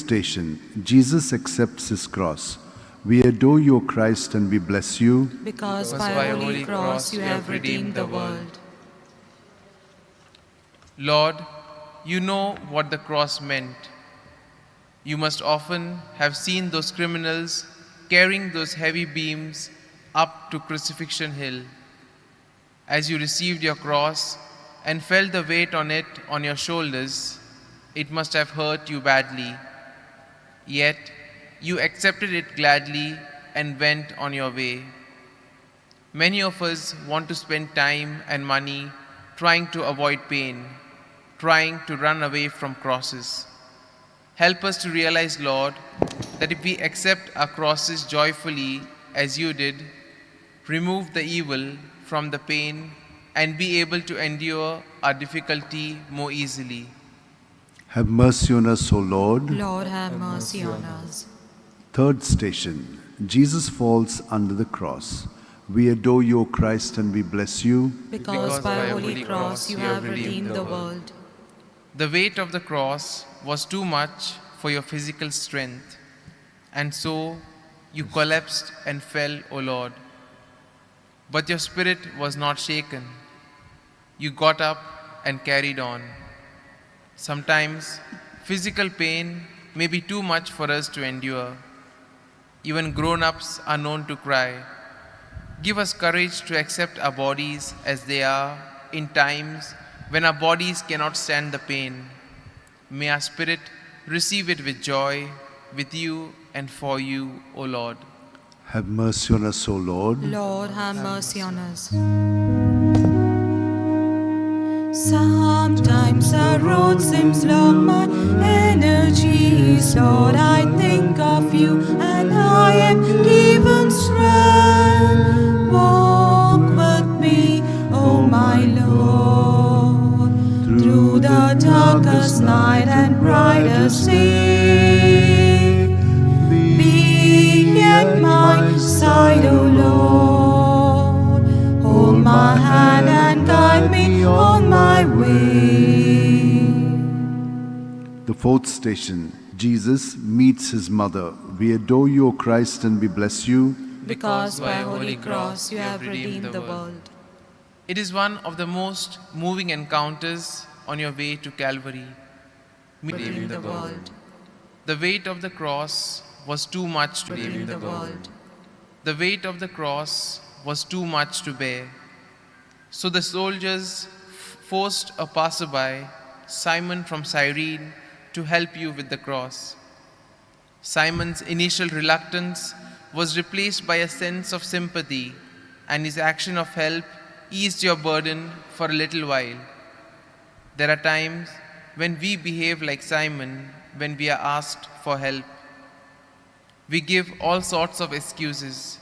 station, Jesus accepts his cross. We adore you, O Christ, and we bless you. Because by a holy cross you have redeemed the world. Lord, you know what the cross meant. You must often have seen those criminals carrying those heavy beams up to Crucifixion Hill. As you received your cross and felt the weight on it on your shoulders, it must have hurt you badly. Yet, you accepted it gladly and went on your way. Many of us want to spend time and money trying to avoid pain, trying to run away from crosses. Help us to realize, Lord, that if we accept our crosses joyfully as you did, remove the evil from the pain, and be able to endure our difficulty more easily. Have mercy on us, O Lord. Lord, have mercy on us. Third station, Jesus falls under the cross. We adore you, O Christ, and we bless you. Because by a holy cross you have redeemed the world. The weight of the cross was too much for your physical strength, and so you collapsed and fell, O Lord. But your spirit was not shaken. You got up and carried on. Sometimes physical pain may be too much for us to endure. Even grown-ups are known to cry. Give us courage to accept our bodies as they are in times when our bodies cannot stand the pain. May our spirit receive it with joy, with you and for you, O Lord. Have mercy on us, O Lord. Lord, have mercy on us. Sometimes the road seems long, my energy is Lord. I think of you and I am given strength. Walk with me, oh my Lord, through the darkest night and brightest day. Be at my side, O Lord. Hold my hand and guide me on my way. The fourth station, Jesus meets his mother. We adore you, O Christ, and we bless you. Because by a holy cross you have redeemed the world. It is one of the most moving encounters on your way to Calvary. Redeem the world. The weight of the cross was too much to bear. Redeem the world. The weight of the cross was too much to bear. So the soldiers forced a passerby, Simon from Cyrene, to help you with the cross. Simon's initial reluctance was replaced by a sense of sympathy, and his action of help eased your burden for a little while. There are times when we behave like Simon when we are asked for help. We give all sorts of excuses.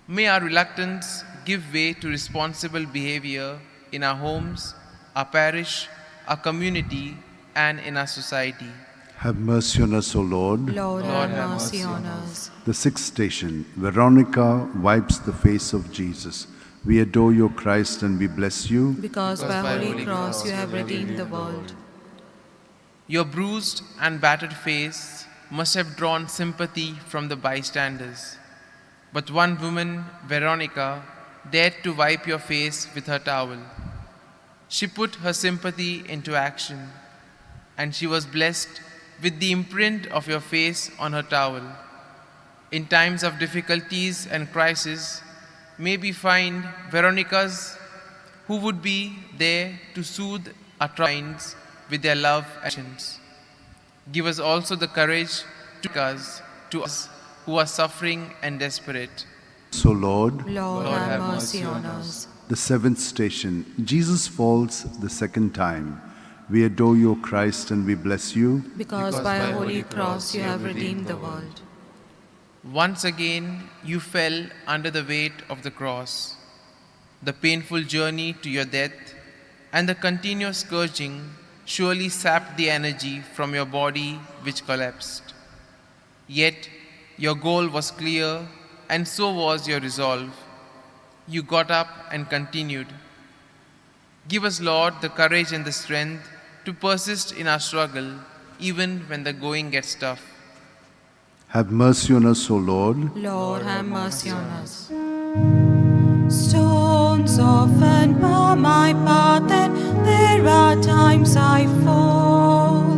May our reluctance give way to responsible behavior in our homes, our parish, our community, and in our society. Have mercy on us, O Lord. Lord, have mercy on us. The sixth station, Veronica wipes the face of Jesus. We adore you, Christ, and we bless you. Because by a holy cross you have redeemed the world. Your bruised and battered face must have drawn sympathy from the bystanders. But one woman, Veronica, dared to wipe your face with her towel. She put her sympathy into action, and she was blessed with the imprint of your face on her towel. In times of difficulties and crisis, may we find Veronicas who would be there to soothe our troubles with their love and actions. Give us also the courage to us who are suffering and desperate. So, Lord, Lord, have mercy on us. the seventh station, Jesus falls the second time. We adore you, Christ, and we bless you. Because by a holy cross you have redeemed the world. Once again, you fell under the weight of the cross. The painful journey to your death and the continuous scourging surely sapped the energy from your body, which collapsed. Yet, your goal was clear, and so was your resolve. You got up and continued. Give us, Lord, the courage and the strength to persist in our struggle, even when the going gets tough. Have mercy on us, O Lord. Lord, have mercy on us. Stones often bar my path, and there are times I fall.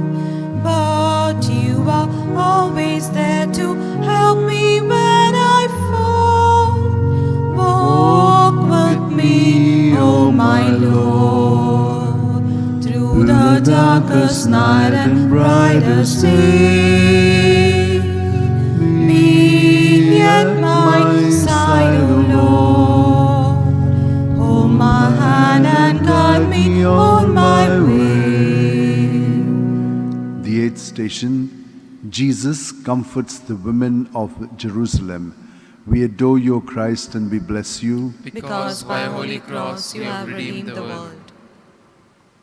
But you are always there to help me when I fall. Walk with me, O my Lord, through the darkest night and brightest day. Be at my side, O Lord. Hold my hand and guide me on my way. The eighth station, Jesus comforts the women of Jerusalem. We adore you, O Christ, and we bless you. Because by a holy cross you have redeemed the world.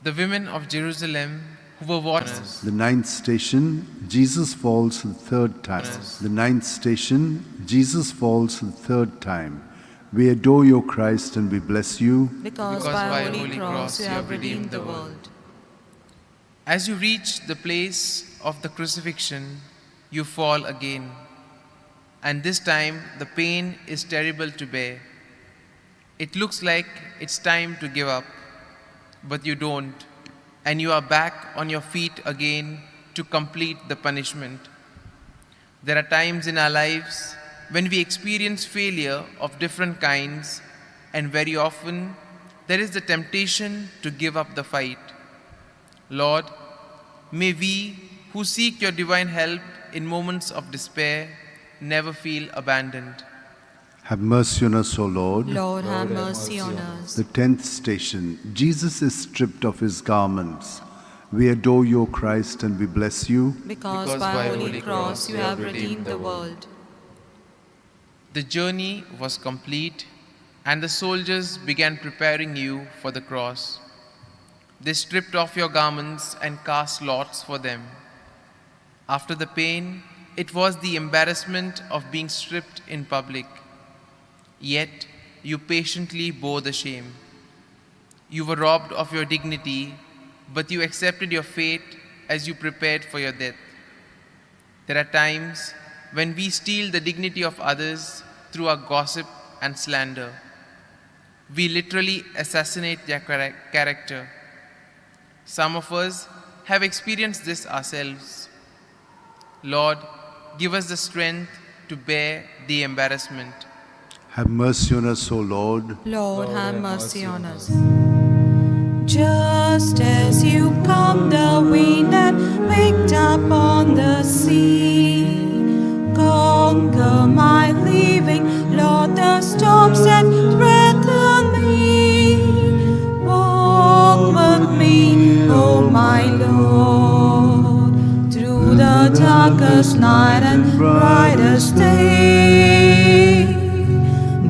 The women of Jerusalem who were watchers. The ninth station, Jesus falls the third time. The ninth station, Jesus falls the third time. We adore you, O Christ, and we bless you. Because by a holy cross you have redeemed the world. As you reach the place of the crucifixion, you fall again. And this time, the pain is terrible to bear. It looks like it's time to give up, but you don't, and you are back on your feet again to complete the punishment. There are times in our lives when we experience failure of different kinds, and very often there is the temptation to give up the fight. Lord, may we who seek your divine help in moments of despair never feel abandoned. Have mercy on us, O Lord. Lord, have mercy on us. The tenth station, Jesus is stripped of his garments. We adore you, O Christ, and we bless you. Because by a holy cross you have redeemed the world. The journey was complete, and the soldiers began preparing you for the cross. They stripped off your garments and cast lots for them. After the pain, it was the embarrassment of being stripped in public. Yet you patiently bore the shame. You were robbed of your dignity, but you accepted your fate as you prepared for your death. There are times when we steal the dignity of others through our gossip and slander. We literally assassinate their character. Some of us have experienced this ourselves. Lord, give us the strength to bear the embarrassment. Have mercy on us, O Lord. Lord, have mercy on us. Just as you calmed the wind and picked up on the sea, conquer my living, Lord, the storms that threaten me. Walk with me, oh my Lord, through the darkest night and brightest day.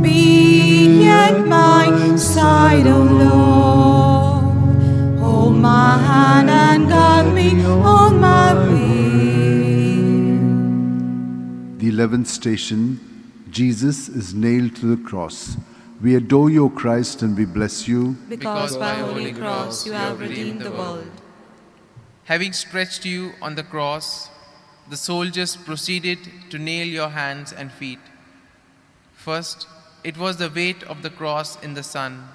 Be at my side, O Lord. Hold my hand and guide me on my way. The 11th station, Jesus is nailed to the cross. We adore you, O Christ, and we bless you. Because by a holy cross you have redeemed the world. Having stretched you on the cross, the soldiers proceeded to nail your hands and feet. First, it was the weight of the cross in the sun.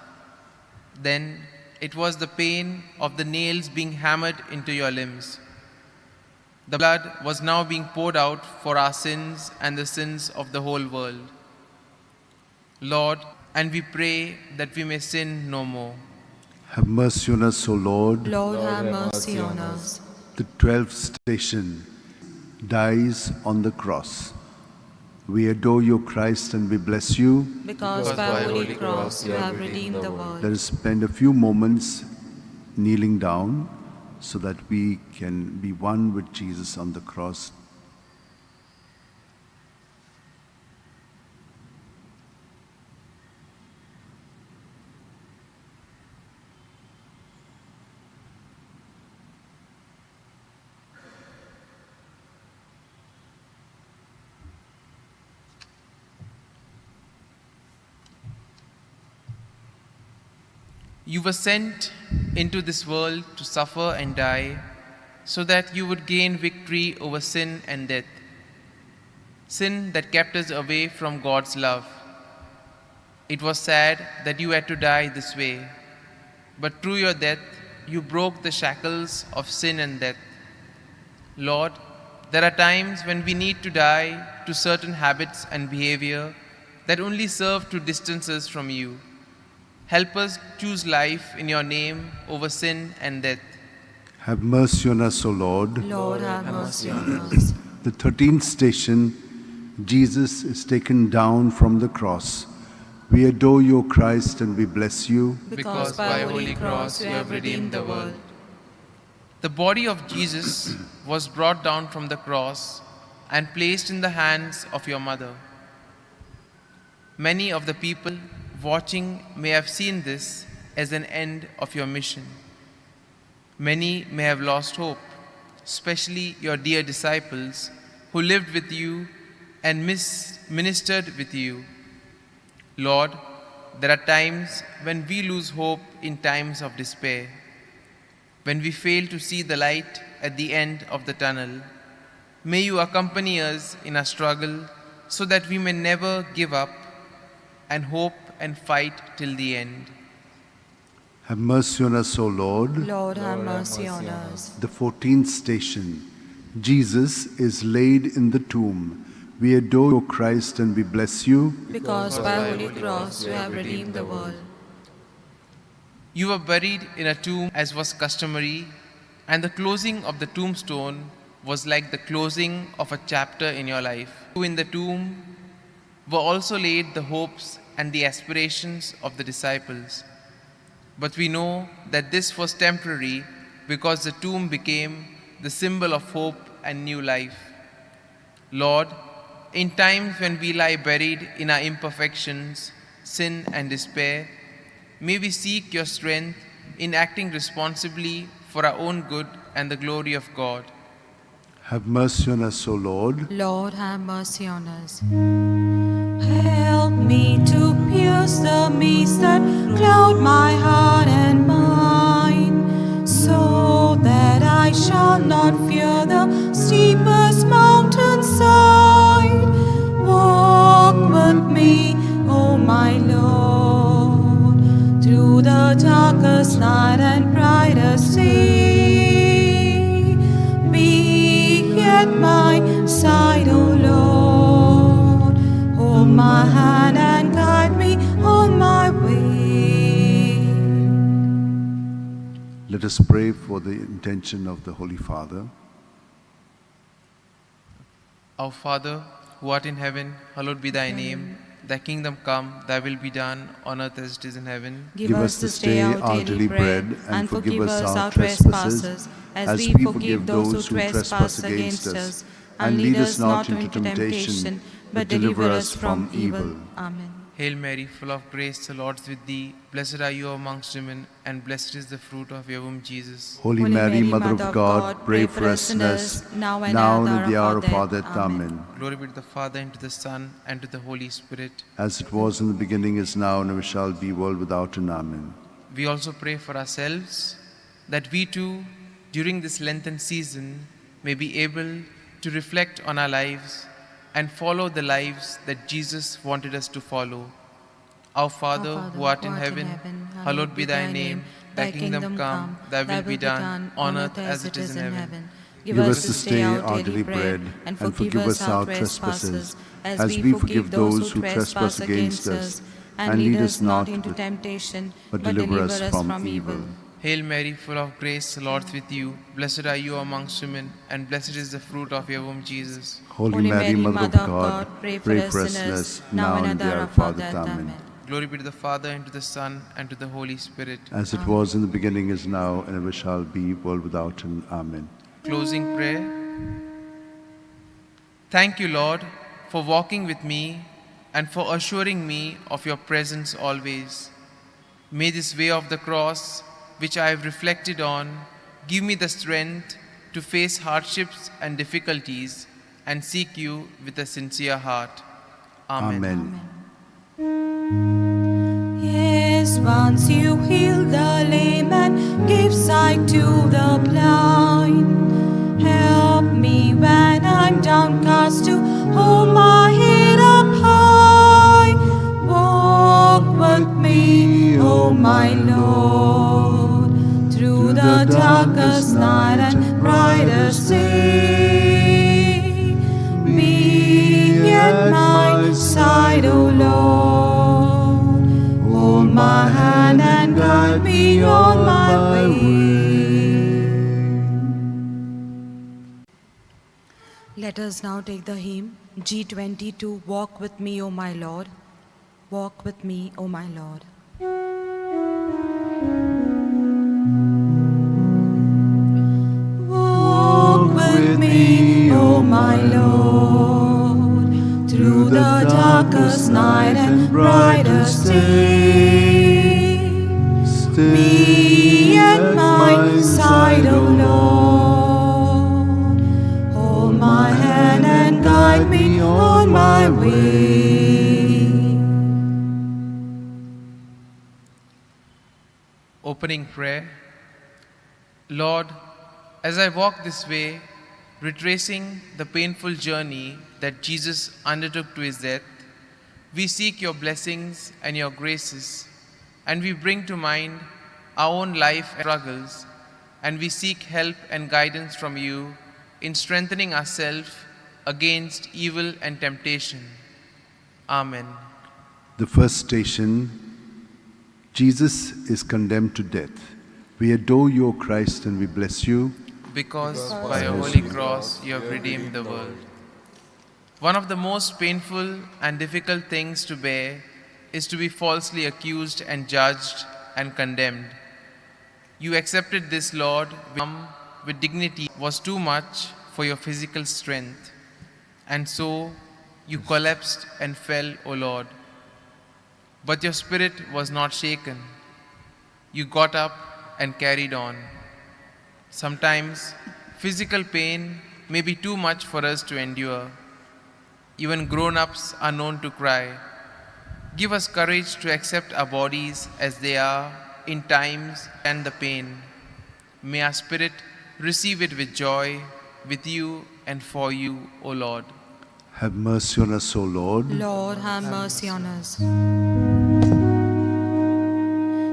Then, it was the pain of the nails being hammered into your limbs. The blood was now being poured out for our sins and the sins of the whole world. Lord, and we pray that we may sin no more. Have mercy on us, O Lord. Lord, have mercy on us. The 12th station, dies on the cross. We adore you, Christ, and we bless you. Because by a holy cross you have redeemed the world. Let us spend a few moments kneeling down so that we can be one with Jesus on the cross. You were sent into this world to suffer and die so that you would gain victory over sin and death. Sin that kept us away from God's love. It was sad that you had to die this way, but through your death, you broke the shackles of sin and death. Lord, there are times when we need to die to certain habits and behavior that only serve to distance us from you. Help us choose life in your name over sin and death. Have mercy on us, O Lord. Lord, have mercy on us. The 13th station, Jesus is taken down from the cross. We adore you, O Christ, and we bless you. Because by holy cross you have redeemed the world. The body of Jesus was brought down from the cross and placed in the hands of your mother. Many of the people watching may have seen this as an end of your mission. Many may have lost hope, especially your dear disciples who lived with you and ministered with you. Lord, there are times when we lose hope in times of despair, when we fail to see the light at the end of the tunnel. May you accompany us in our struggle so that we may never give up and hope and fight till the end. Have mercy on us, O Lord. Lord, have mercy on us. The 14th station, Jesus is laid in the tomb. We adore you, O Christ, and we bless you. Because by holy cross you have redeemed the world. You were buried in a tomb as was customary, and the closing of the tombstone was like the closing of a chapter in your life. In the tomb were also laid the hopes and the aspirations of the disciples. But we know that this was temporary because the tomb became the symbol of hope and new life. Lord, in times when we lie buried in our imperfections, sin and despair, may we seek your strength in acting responsibly for our own good and the glory of God. Have mercy on us, O Lord. Lord, have mercy on us. Help me to pierce the mist that cloud my heart and mind, so that I shall not fear the steepest mountainside. Walk with me, O my Lord, through the darkest night and brightest day. Be at my side, O Lord, hold my hand and guide me on my way. Let us pray for the intention of the Holy Father. Our Father, who art in heaven, hallowed be thy name. Thy kingdom come, thy will be done, on earth as it is in heaven. Give us this day our daily bread, and forgive us our trespasses, as we forgive those who trespass against us. And lead us not into temptation, but deliver us from evil. Amen. Hail Mary, full of grace, the Lord is with thee. Blessed are you amongst women, and blessed is the fruit of your womb, Jesus. Holy Mary, Mother of God, pray for us sinners, now and at the hour of our death. Amen. Glory be to the Father, and to the Son, and to the Holy Spirit. As it was in the beginning, is now, and ever shall be, world without end. Amen. We also pray for ourselves, that we too, during this Lenten season, may be able to reflect on our lives and follow the lives that Jesus wanted us to follow. Our Father, who art in heaven, hallowed be thy name. Thy kingdom come, thy will be done, on earth as it is in heaven. Give us this day our daily bread, and forgive us our trespasses, as we forgive those who trespass against us. And lead us not into temptation, but deliver us from evil. Hail Mary, full of grace, the Lord is with you. Blessed are you amongst women, and blessed is the fruit of your womb, Jesus. Holy Mary, Mother of God, pray for us sinners, now and at the hour of our death. Amen. Glory be to the Father, and to the Son, and to the Holy Spirit. As it was in the beginning, is now, and ever shall be, world without end. Amen. Closing prayer. Thank you, Lord, for walking with me and for assuring me of your presence always. May this way of the cross, which I have reflected on, give me the strength to face hardships and difficulties and seek you with a sincere heart. Amen. Yes, once you healed the lame and gave sight to the blind, downcast to hold my head up high. Walk with me, O my Lord, through the darkest night and brightest day. Be at my side, O Lord, hold my hand and guide me on my way. Let us now take the hymn G22, Walk with me, O my Lord. Walk with me, O my Lord. Walk with me, O my Lord, through the darkest night and brightest day. Be at my side, O Lord, hold my hand and guide me on my way. Opening prayer. Lord, as I walk this way, retracing the painful journey that Jesus undertook to his death, we seek your blessings and your graces, and we bring to mind our own life and struggles, and we seek help and guidance from you in strengthening ourselves against evil and temptation. Amen. The first station, Jesus is condemned to death. We adore you, O Christ, and we bless you. Because by your holy cross you have redeemed the world. One of the most painful and difficult things to bear is to be falsely accused and judged and condemned. You accepted this, Lord, with dignity was too much for your physical strength. And so you collapsed and fell, O Lord. But your spirit was not shaken. You got up and carried on. Sometimes physical pain may be too much for us to endure. Even grown-ups are known to cry. Give us courage to accept our bodies as they are in times and the pain. May our spirit receive it with joy, with you and for you, O Lord. Have mercy on us, O Lord. Lord, have mercy on us.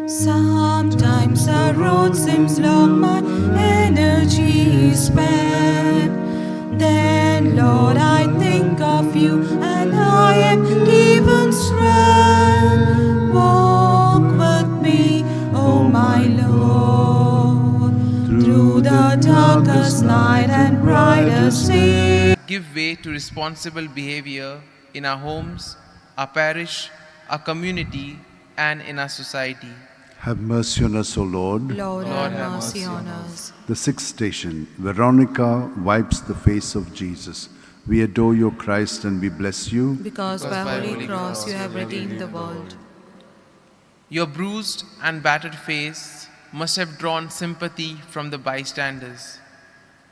Sometimes the road seems long, my energy is spent. Then, Lord, I think of you and I am given strength. Walk with me, O my Lord, through the darkest night and brightest day. Give way to responsible behavior in our homes, our parish, our community, and in our society. Have mercy on us, O Lord. Lord, have mercy on us. The sixth station, Veronica wipes the face of Jesus. We adore you, Christ, and we bless you. Because by holy cross you have redeemed the world. Your bruised and battered face must have drawn sympathy from the bystanders.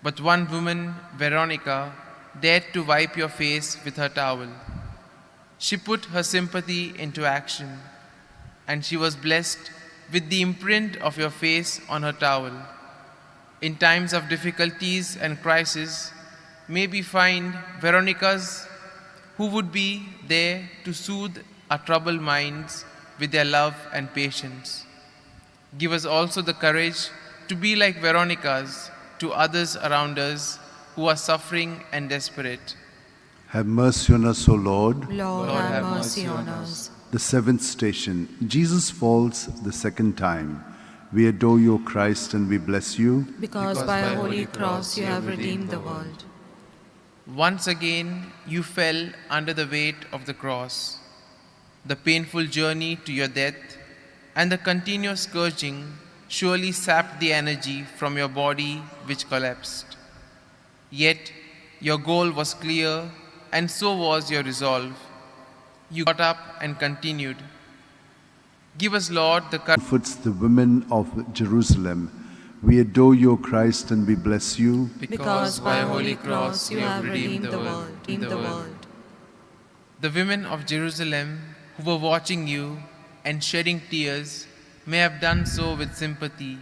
But one woman, Veronica, dared to wipe your face with her towel. She put her sympathy into action, and she was blessed with the imprint of your face on her towel. In times of difficulties and crisis, may we find Veronicas who would be there to soothe our troubled minds with their love and patience. Give us also the courage to be like Veronicas to others around us who are suffering and desperate. Have mercy on us, O Lord. Lord, have mercy on us. The seventh station, Jesus falls the second time. We adore you, Christ, and we bless you. Because by a holy cross you have redeemed the world. Once again, you fell under the weight of the cross. The painful journey to your death and the continuous scourging surely sapped the energy from your body which collapsed. Yet, your goal was clear, and so was your resolve. You got up and continued. Give us, Lord, the courage. Comforts the women of Jerusalem. We adore you, Christ, and we bless you. Because by a holy cross you have redeemed the world. The women of Jerusalem who were watching you and shedding tears may have done so with sympathy,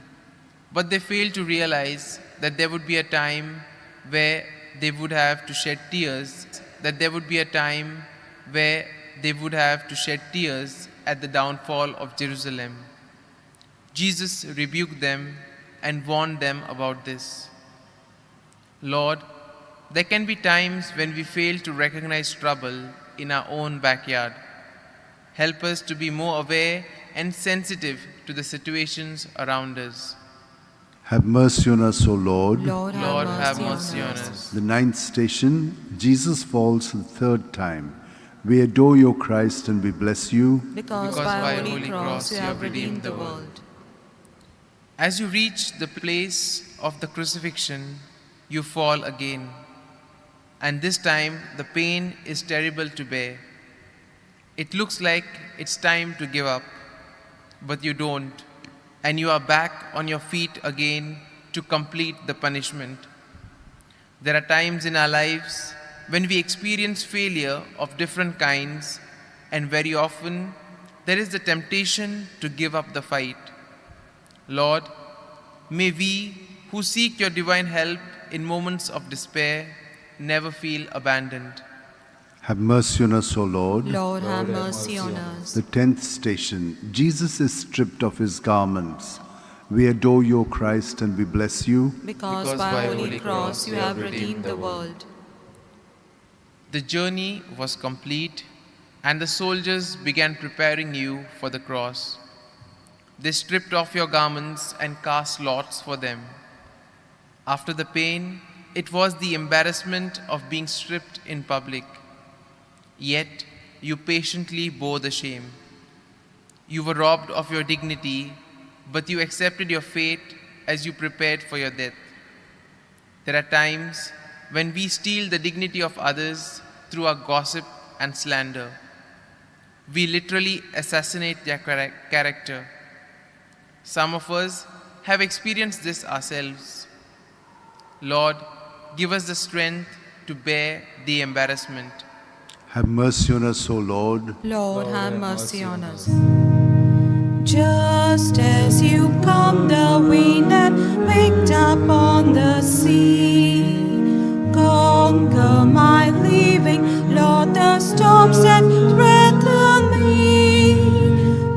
but they failed to realize that there would be a time where they would have to shed tears, that there would be a time where they would have to shed tears at the downfall of Jerusalem. Jesus rebuked them and warned them about this. Lord, there can be times when we fail to recognize trouble in our own backyard. Help us to be more aware and sensitive to the situations around us. Have mercy on us, O Lord. Lord, Have mercy on us. The ninth station, Jesus falls the third time. We adore you, Christ, and we bless you. because by a holy cross you have redeemed the world. As you reach the place of the crucifixion, you fall again. And this time, the pain is terrible to bear. It looks like it's time to give up, but you don't, and you are back on your feet again to complete the punishment. There are times in our lives when we experience failure of different kinds, and very often there is the temptation to give up the fight. Lord, may we who seek your divine help in moments of despair never feel abandoned. Have mercy on us, O Lord. Lord, have mercy on us. The 10th station, Jesus is stripped of his garments. We adore you, O Christ, and we bless you. Because by a holy cross you have redeemed the world. The journey was complete, and the soldiers began preparing you for the cross. They stripped off your garments and cast lots for them. After the pain, it was the embarrassment of being stripped in public. Yet you patiently bore the shame. You were robbed of your dignity, but you accepted your fate as you prepared for your death. There are times when we steal the dignity of others through our gossip and slander. We literally assassinate their character. Some of us have experienced this ourselves. Lord, give us the strength to bear the embarrassment. Have mercy on us, O Lord. Lord, have mercy on us. Just as you calmed the wind and waked up on the sea, conquer my living, Lord, the storms that threaten me.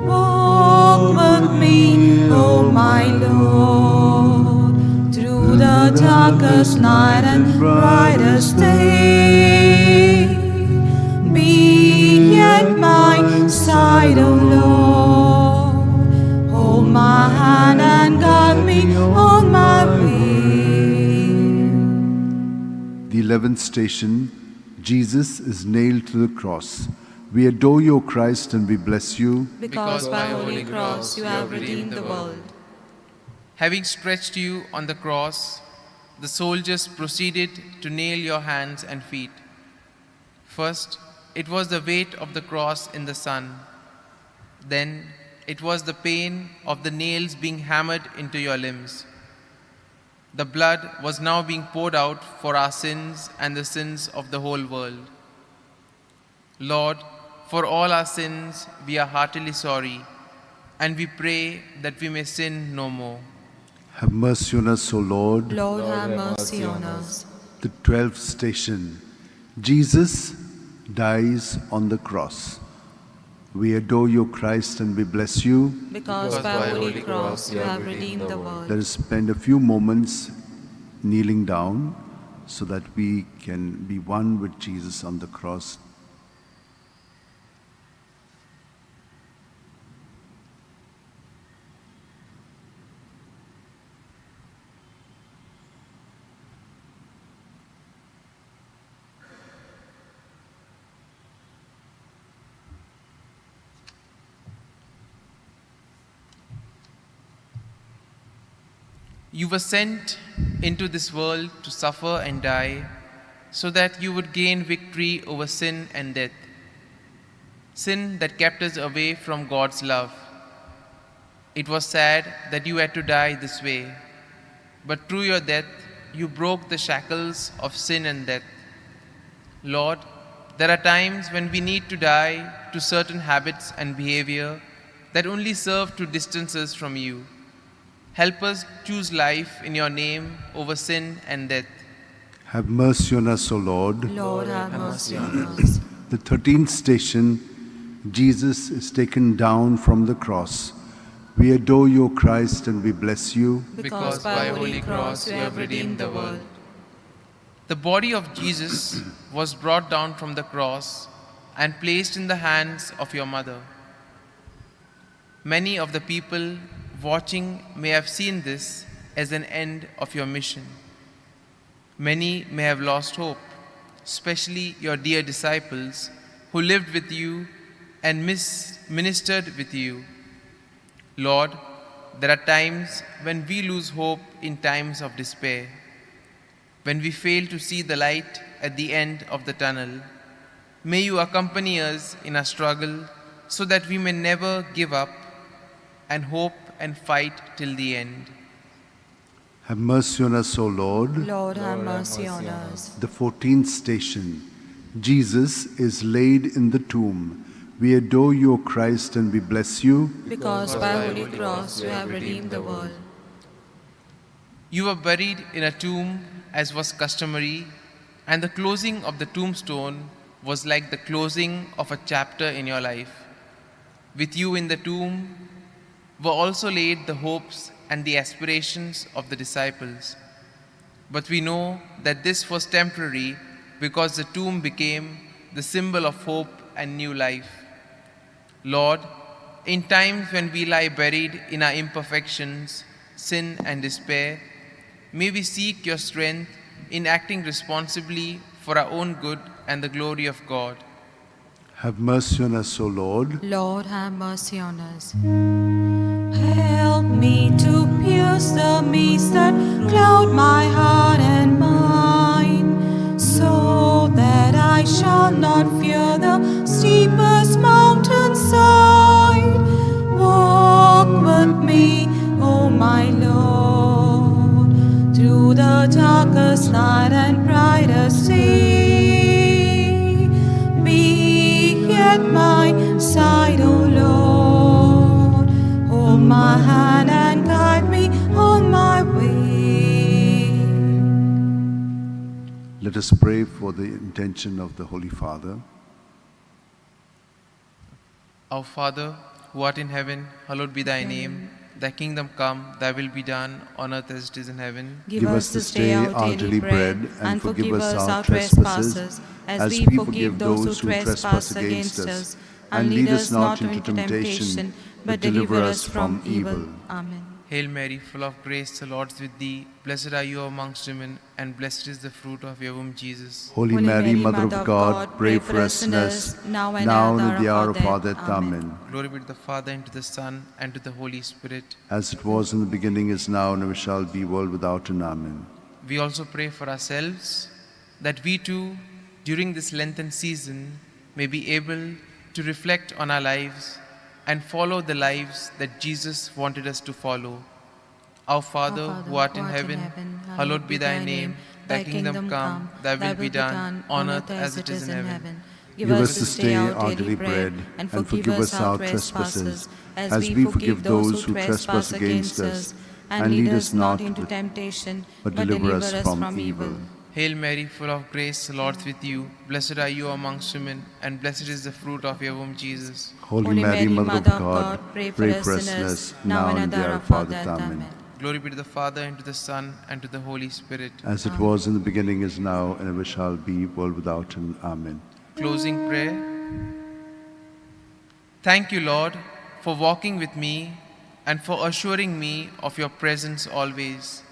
Walk with me, oh my Lord, through the darkest night and brightest day. Be at my side, O Lord. Hold my hand and guide me on my way. The 11th station, Jesus is nailed to the cross. We adore you, O Christ, and we bless you. Because by a holy cross you have redeemed the world. Having stretched you on the cross, the soldiers proceeded to nail your hands and feet. First, it was the weight of the cross in the sun. Then it was the pain of the nails being hammered into your limbs. The blood was now being poured out for our sins and the sins of the whole world. Lord, for all our sins we are heartily sorry, and we pray that we may sin no more. Have mercy on us, O Lord. Lord, have mercy on us. The 12th station, Jesus dies on the cross. We adore you, Christ, and we bless you. Because by a holy cross you have redeemed the world. Let us spend a few moments kneeling down so that we can be one with Jesus on the cross. You were sent into this world to suffer and die, so that you would gain victory over sin and death. Sin that kept us away from God's love. It was sad that you had to die this way, but through your death, you broke the shackles of sin and death. Lord, there are times when we need to die to certain habits and behavior that only serve to distance us from you. Help us choose life in your name over sin and death. Have mercy on us, O Lord. Lord, have mercy on us. The 13th station, Jesus is taken down from the cross. We adore you, O Christ, and we bless you. Because by holy cross you have redeemed the world. The body of Jesus was brought down from the cross and placed in the hands of your mother. Many of the people watching may have seen this as an end of your mission. Many may have lost hope, especially your dear disciples who lived with you and ministered with you. Lord, there are times when we lose hope in times of despair, when we fail to see the light at the end of the tunnel. May you accompany us in our struggle so that we may never give up and hope and fight till the end. Have mercy on us, O Lord. Lord, have mercy on us. The 14th station, Jesus is laid in the tomb. We adore you, O Christ, and we bless you. Because by holy cross you have redeemed the world. You were buried in a tomb as was customary, and the closing of the tombstone was like the closing of a chapter in your life. With you in the tomb were also laid the hopes and the aspirations of the disciples. But we know that this was temporary because the tomb became the symbol of hope and new life. Lord, in times when we lie buried in our imperfections, sin and despair, may we seek your strength in acting responsibly for our own good and the glory of God. Have mercy on us, O Lord. Lord, have mercy on us. Help me to pierce the mist that cloud my heart and mind, so that I shall not fear the steepest mountainside. Walk with me, O my Lord, through the darkest night and brightest day. Be at my side, O Lord. Hold my hand and guide me on my way. Let us pray for the intention of the Holy Father. Our Father, who art in heaven, hallowed be thy name. Thy kingdom come, thy will be done, on earth as it is in heaven. Give us this day our daily bread, and forgive us our trespasses, as we forgive those who trespass against us. And lead us not into temptation, but deliver us from evil. Amen. Hail Mary, full of grace, the Lord is with thee. Blessed are you amongst women, and blessed is the fruit of your womb, Jesus. Holy Mary, Mother of God, pray for us sinners, now and at the hour of our death. Amen. Glory be to the Father, and to the Son, and to the Holy Spirit. As it was in the beginning, is now, and ever shall be, world without end. Amen. We also pray for ourselves, that we too, during this Lenten season, may be able to reflect on our lives and follow the lives that Jesus wanted us to follow. Our Father, who art in heaven, hallowed be thy name. Thy kingdom come, thy will be done, on earth as it is in heaven. Give us this day our daily bread, and forgive us our trespasses, as we forgive those who trespass against us. And lead us not into temptation, but deliver us from evil. Hail Mary, full of grace, the Lord is with you. Blessed are you amongst women, and blessed is the fruit of your womb, Jesus. Holy Mary, Mother of God, pray for us sinners, now and at the hour of our death. Amen. Glory be to the Father, and to the Son, and to the Holy Spirit. As it was in the beginning, is now, and ever shall be, world without end. Amen. Closing prayer. Thank you, Lord, for walking with me and for assuring me of your presence always.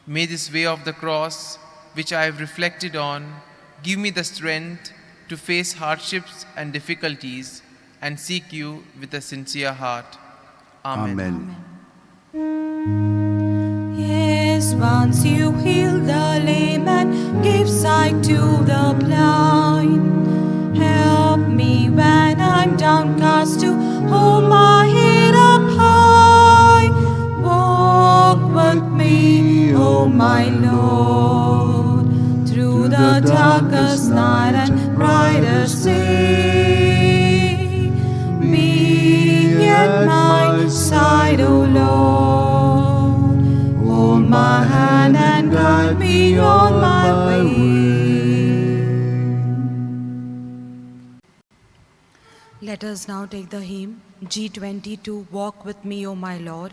May this way of the cross, which I have reflected on, give me the strength to face hardships and difficulties and seek you with a sincere heart. Amen. Yes, once you healed the lame and gave sight to the blind. Help me when I'm downcast to hold my head up high. Walk with me, O my Lord, through the darkest night and brightest day. Be at my side, O Lord. Hold my hand and guide me on my way. Let us now take the hymn G22, Walk with me, O my Lord.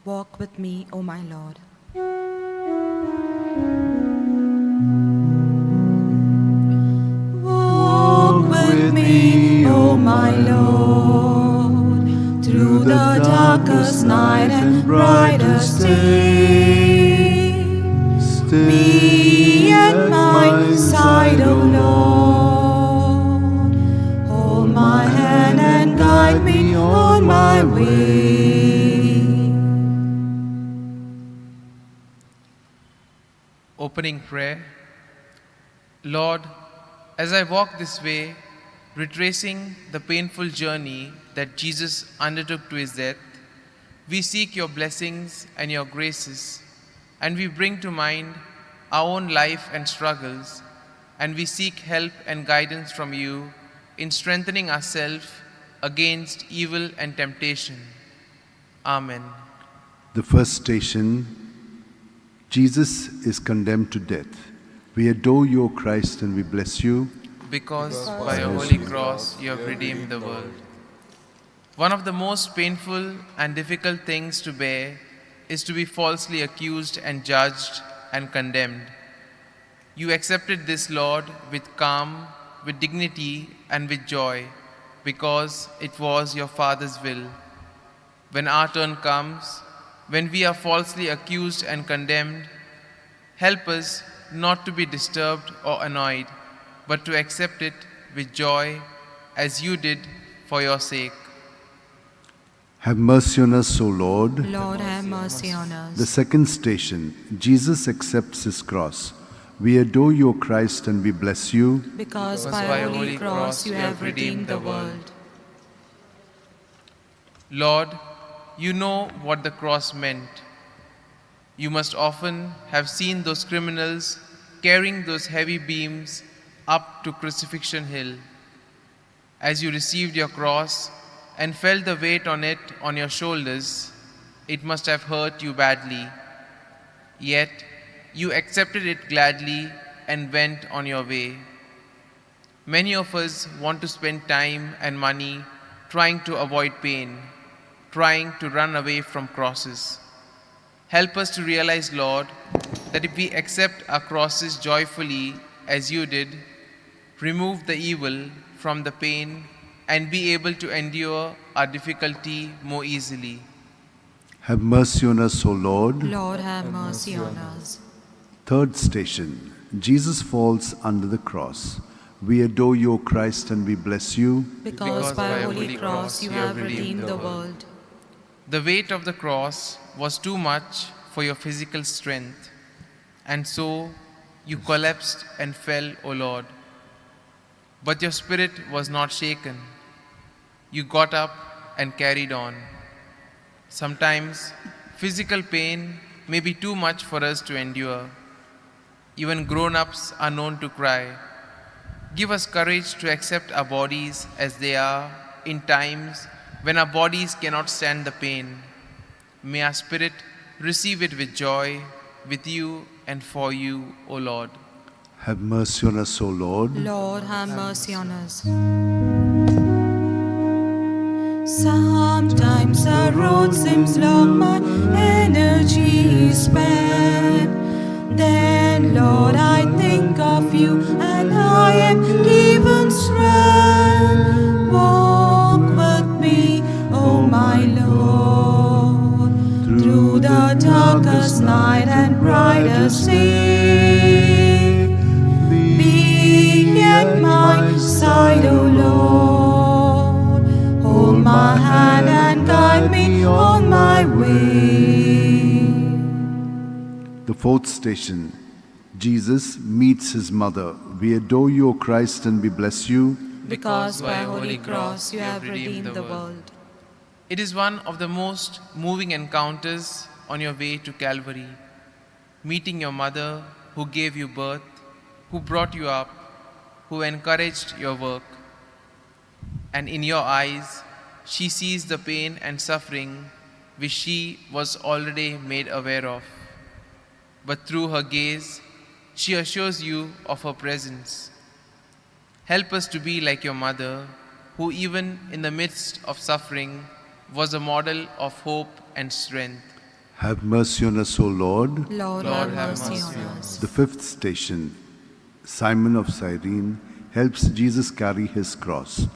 Walk with me, O my Lord. Walk with me, O my Lord, through the darkest night and brightest day. Be at my side, O Lord. Hold my hand and guide me on my way. Opening prayer. Lord, as I walk this way, retracing the painful journey that Jesus undertook to his death, we seek your blessings and your graces, and we bring to mind our own life and struggles, and we seek help and guidance from you in strengthening ourselves against evil and temptation. Amen. The first station, Jesus is condemned to death. We adore you, O Christ, and we bless you. Because by your holy cross you have redeemed the world. One of the most painful and difficult things to bear is to be falsely accused and judged and condemned. You accepted this, Lord, with calm, with dignity, and with joy, because it was your Father's will. When our turn comes, when we are falsely accused and condemned, help us not to be disturbed or annoyed, but to accept it with joy, as you did for your sake. Have mercy on us, O Lord. Lord, have mercy on us. The second station, Jesus accepts his cross. We adore you, O Christ, and we bless you. Because by your holy cross you have redeemed the world. Lord, you know what the cross meant. You must often have seen those criminals carrying those heavy beams up to Crucifixion Hill. As you received your cross and felt the weight on it on your shoulders, it must have hurt you badly. Yet you accepted it gladly and went on your way. Many of us want to spend time and money trying to avoid pain, trying to run away from crosses. Help us to realize, Lord, that if we accept our crosses joyfully as you did, remove the evil from the pain, and be able to endure our difficulty more easily. Have mercy on us, O Lord. Lord, have mercy on us. Third station, Jesus falls under the cross. We adore you, O Christ, and we bless you. Because by your holy cross you have redeemed the world. The weight of the cross was too much for your physical strength, and so you collapsed and fell, O Lord. But your spirit was not shaken. You got up and carried on. Sometimes physical pain may be too much for us to endure. Even grown-ups are known to cry. Give us courage to accept our bodies as they are in times when our bodies cannot stand the pain. May our spirit receive it with joy, with you and for you, O Lord. Have mercy on us, O Lord. Lord, have mercy on us. Sometimes the road seems long, my energy is spent. Then, Lord, I think of you and I am given strength. Walk with me, O my Lord, through the darkest night and brightest day. Be at my side, O Lord. Hold my hand and guide me on my way. The fourth station, Jesus meets his mother. We adore you, O Christ, and we bless you. Because by your holy cross you have redeemed the world. It is one of the most moving encounters on your way to Calvary. Meeting your mother who gave you birth, who brought you up, who encouraged your work. And in your eyes, she sees the pain and suffering which she was already made aware of. But through her gaze, she assures you of her presence. Help us to be like your mother, who even in the midst of suffering was a model of hope and strength. Have mercy on us, O Lord. Lord, Lord, have have mercy mercy on on us. The fifth station, Simon of Cyrene helps Jesus carry his cross.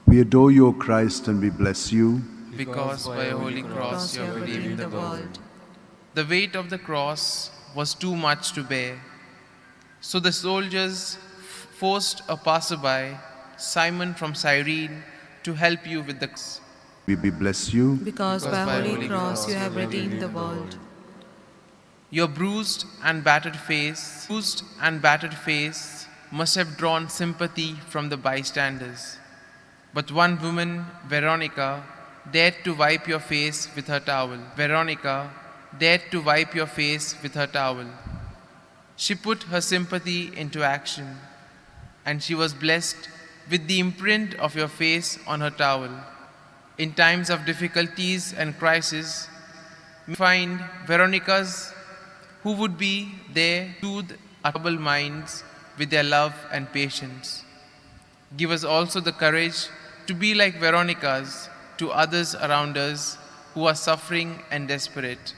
We adore you, O Christ, and we bless you. Because by a holy cross you have redeemed the world. The weight of the cross was too much to bear. So the soldiers forced a passerby, Simon from Cyrene, to help you with the cross. We bless you. Because by a holy cross you have redeemed the world. Your bruised and battered face must have drawn sympathy from the bystanders. But one woman, Veronica, dared to wipe your face with her towel. She put her sympathy into action, and she was blessed with the imprint of your face on her towel. In times of difficulties and crisis, we find Veronicas who would be there to soothe our troubled minds with their love and patience. Give us also the courage to be like Veronicas to others around us who are suffering and desperate.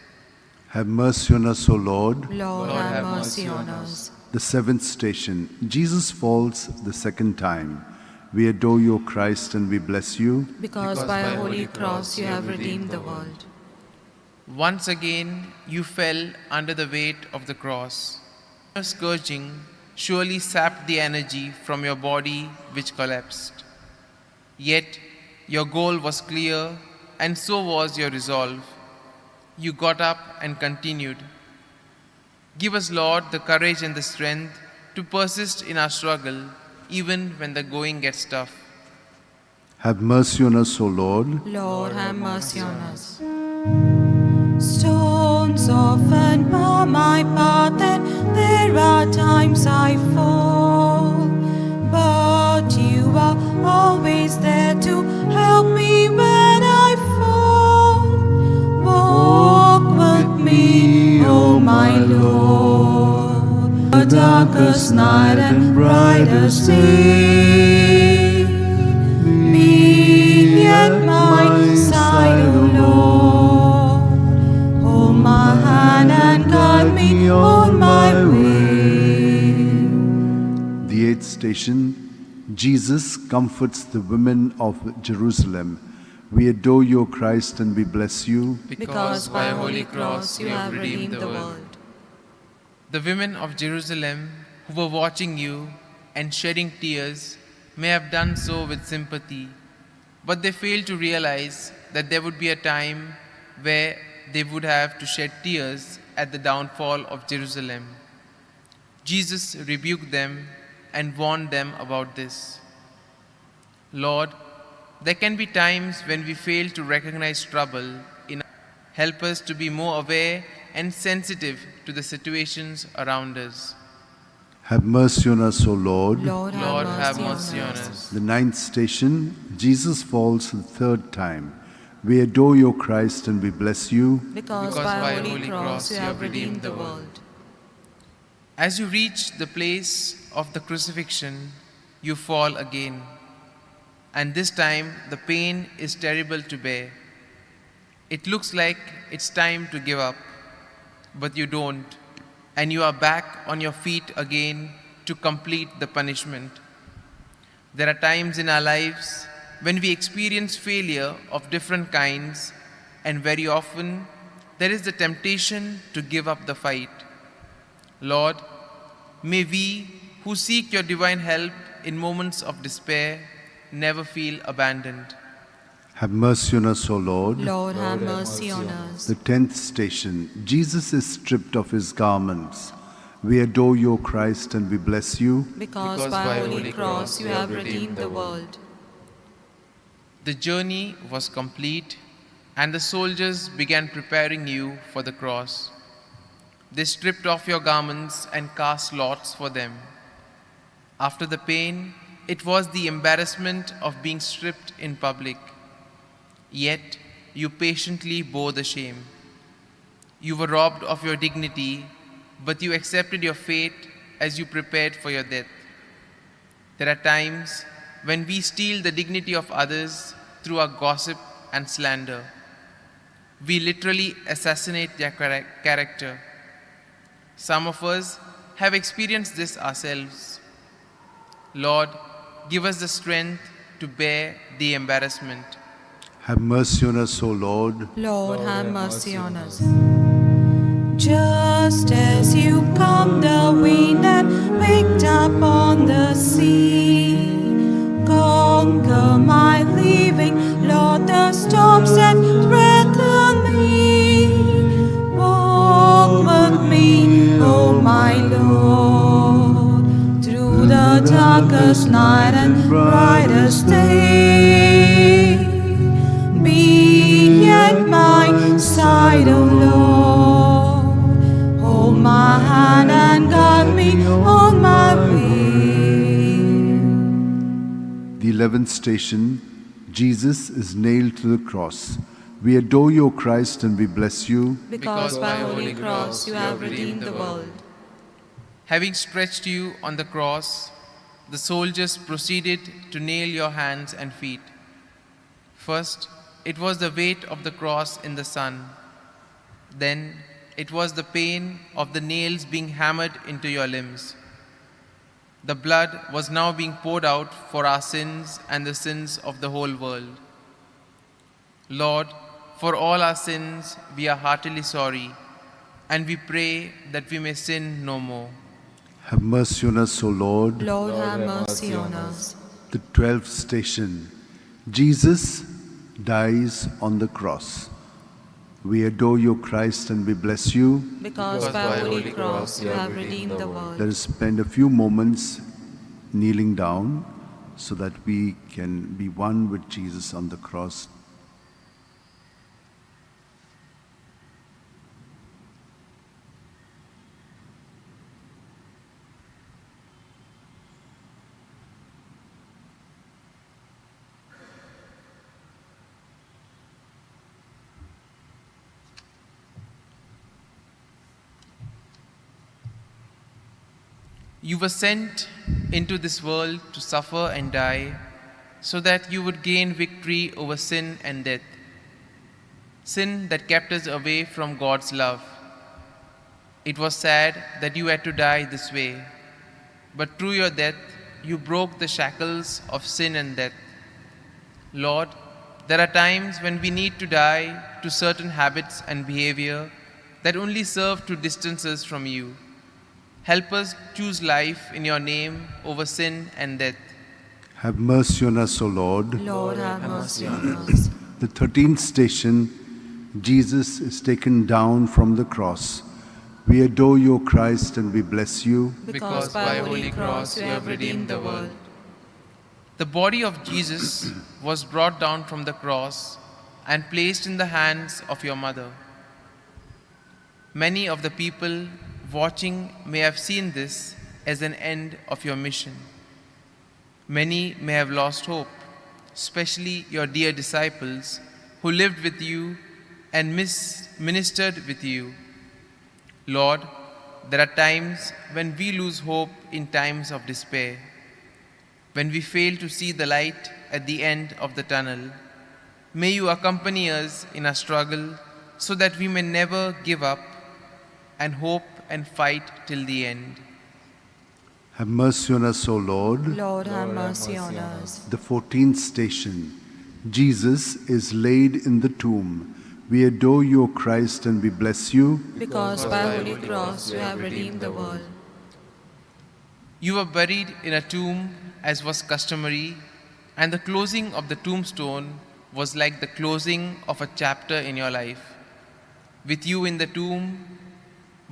Have mercy on us, O Lord. Lord, have mercy on us. The seventh station, Jesus falls the second time. We adore you, O Christ, and we bless you. Because by a holy cross you have redeemed the world. Once again you fell under the weight of the cross. Your scourging surely sapped the energy from your body which collapsed. Yet your goal was clear, and so was your resolve. You got up and continued. Give us, Lord, the courage and the strength to persist in our struggle, even when the going gets tough. Have mercy on us, O Lord. Lord, have mercy on us. Stones often bar my path, and there are times I fall. But you are always there to help me when I fall. Walk with me, O my Lord, the darkest night and brightest day. Be at my side, O Lord. Hold my hand and guide me on my way. The eighth station, Jesus comforts the women of Jerusalem. We adore you, O Christ, and we bless you. Because by a holy cross you have redeemed the world. The women of Jerusalem who were watching you and shedding tears may have done so with sympathy, but they failed to realize that there would be a time where they would have to shed tears at the downfall of Jerusalem. Jesus rebuked them and warned them about this. Lord, there can be times when we fail to recognize trouble in our life. Help us to be more aware and sensitive to the situations around us. Have mercy on us, O Lord. Lord, Lord, have mercy mercy on us. The ninth station, Jesus falls the third time. We adore you, O Christ, and we bless you. Because by a holy cross you have redeemed the world. As you reach the place of the crucifixion, you fall again. And this time, the pain is terrible to bear. It looks like it's time to give up, but you don't, and you are back on your feet again to complete the punishment. There are times in our lives when we experience failure of different kinds, and very often there is the temptation to give up the fight. Lord, may we who seek your divine help in moments of despair never feel abandoned. Have mercy on us, O Lord. Lord, have mercy on us. The 10th station, Jesus is stripped of his garments. We adore you, O Christ, and we bless you. Because by a holy cross you have redeemed the world. The journey was complete, and the soldiers began preparing you for the cross. They stripped off your garments and cast lots for them. After the pain, it was the embarrassment of being stripped in public. Yet you patiently bore the shame. You were robbed of your dignity, but you accepted your fate as you prepared for your death. There are times when we steal the dignity of others through our gossip and slander. We literally assassinate their character. Some of us have experienced this ourselves. Lord, give us the strength to bear the embarrassment. Have mercy on us, O Lord. Lord, have mercy on us. Just as you calmed the wind and waked up on the sea, conquer my living, Lord, the storms that threaten me. Walk with me, oh my Lord, through the darkest night and brightest day. Be at my side, O Lord. Hold my hand and guide me on my way. The 11th station, Jesus is nailed to the cross. We adore you, O Christ, and we bless you. Because by holy cross you have redeemed the world. Having stretched you on the cross, the soldiers proceeded to nail your hands and feet. First, it was the weight of the cross in the sun. Then, it was the pain of the nails being hammered into your limbs. The blood was now being poured out for our sins and the sins of the whole world. Lord, for all our sins we are heartily sorry, and we pray that we may sin no more. Have mercy on us, O Lord. Lord, have mercy on us. The 12th station, Jesus dies on the cross. We adore you, Christ, and we bless you. Because by holy cross you have redeemed the world. Let us spend a few moments kneeling down so that we can be one with Jesus on the cross. You were sent into this world to suffer and die, so that you would gain victory over sin and death. Sin that kept us away from God's love. It was sad that you had to die this way, but through your death, you broke the shackles of sin and death. Lord, there are times when we need to die to certain habits and behavior that only serve to distance us from you. Help us choose life in your name over sin and death. Have mercy on us, O Lord. Lord, have mercy on us. The 13th station, Jesus is taken down from the cross. We adore you, O Christ, and we bless you. Because by holy cross you have redeemed the world. The body of Jesus was brought down from the cross and placed in the hands of your mother. Many of the people watching may have seen this as an end of your mission. Many may have lost hope, especially your dear disciples who lived with you and ministered with you. Lord, there are times when we lose hope in times of despair, when we fail to see the light at the end of the tunnel. May you accompany us in our struggle so that we may never give up and hope and fight till the end. Have mercy on us, O Lord. Lord, have mercy on us. The 14th station, Jesus is laid in the tomb. We adore you, O Christ, and we bless you. Because by holy cross you have redeemed the world. You were buried in a tomb as was customary, and the closing of the tombstone was like the closing of a chapter in your life. With you in the tomb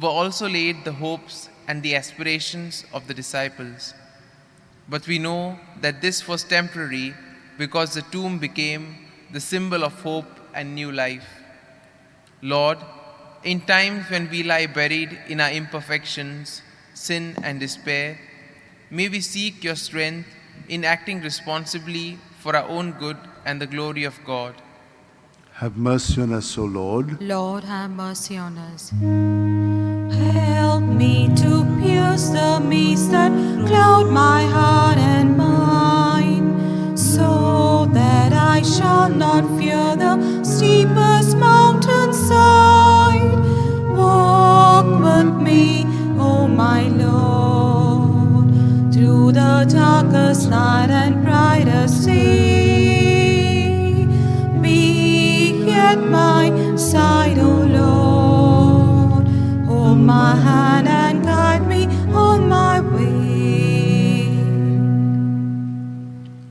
were also laid the hopes and the aspirations of the disciples. But we know that this was temporary because the tomb became the symbol of hope and new life. Lord, in times when we lie buried in our imperfections, sin and despair, may we seek your strength in acting responsibly for our own good and the glory of God. Have mercy on us, O Lord. Lord, have mercy on us. Help me to pierce the mist that cloud my heart and mind. darkest night and brightest day. Be at my side, O Lord. Hold my hand and guide me on my way.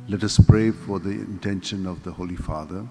Let us pray for the intention of the Holy Father.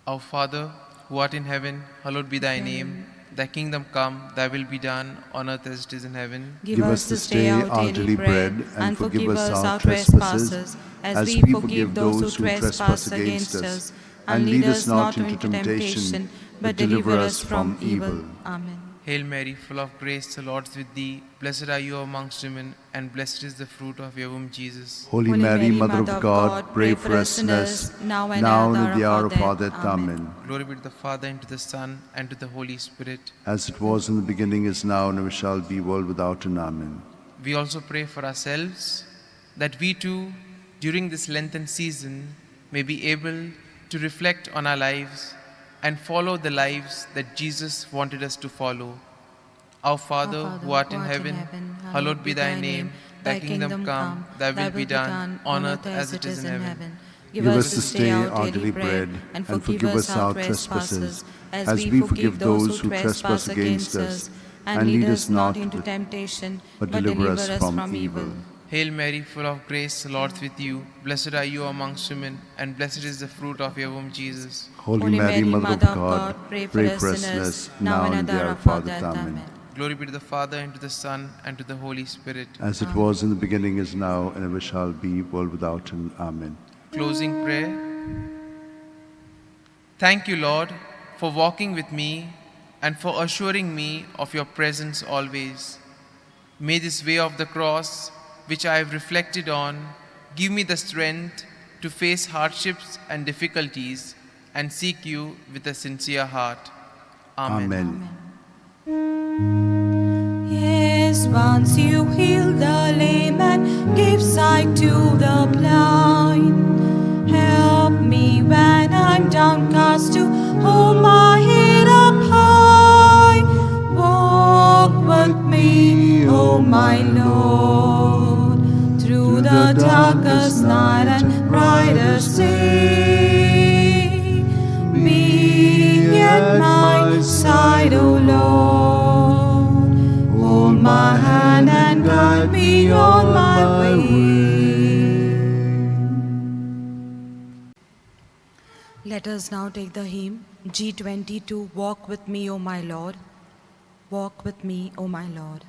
Our Father, who art in heaven, hallowed be thy name. Thy kingdom come, thy will be done, on earth as it is in heaven. Give us this day our daily bread, and forgive us our trespasses, as we forgive those who trespass against us. And lead us not into temptation, but deliver us from evil. Amen. Hail Mary, full of grace, the Lord is with thee. Blessed are you amongst women, and blessed is the fruit of your womb, Jesus. Holy Mary, Mother of God, pray for us sinners, now and at the hour of our death. Amen. Glory be to the Father, and to the Son, and to the Holy Spirit. As it was in the beginning, is now, and ever shall be, world without end. Amen. We also pray for ourselves, that we too, during this Lenten season, may be able to reflect on our lives and follow the lives that Jesus wanted us to follow. Our Father, who art in heaven, hallowed be thy name. Thy kingdom come, thy will be done, on earth as it is in heaven. Give us this day our daily bread, and forgive us our trespasses, as we forgive those who trespass against us. And lead us not into temptation, but deliver us from evil. Hail Mary, full of grace, the Lord is with you. Blessed are you amongst women, and blessed is the fruit of your womb, Jesus. Holy Mary, Mother of God, pray for us sinners, now and at the hour of our death. Amen. Glory be to the Father, and to the Son, and to the Holy Spirit. As it was in the beginning, is now, and ever shall be, world without end. Amen. Closing prayer. Thank you, Lord, for walking with me and for assuring me of your presence always. May this way of the cross, which I have reflected on, give me the strength to face hardships and difficulties and seek you with a sincere heart. Amen. Yes, once you healed the lame and gave sight to the blind. Help me when I'm downcast to hold my head up high. Walk with me, oh my Lord, through the darkest night and brightest day. Be at my side, O Lord. Hold my hand and guide me on my way. Let us now take the hymn G22, Walk with me, O my Lord. Walk with me, O my Lord.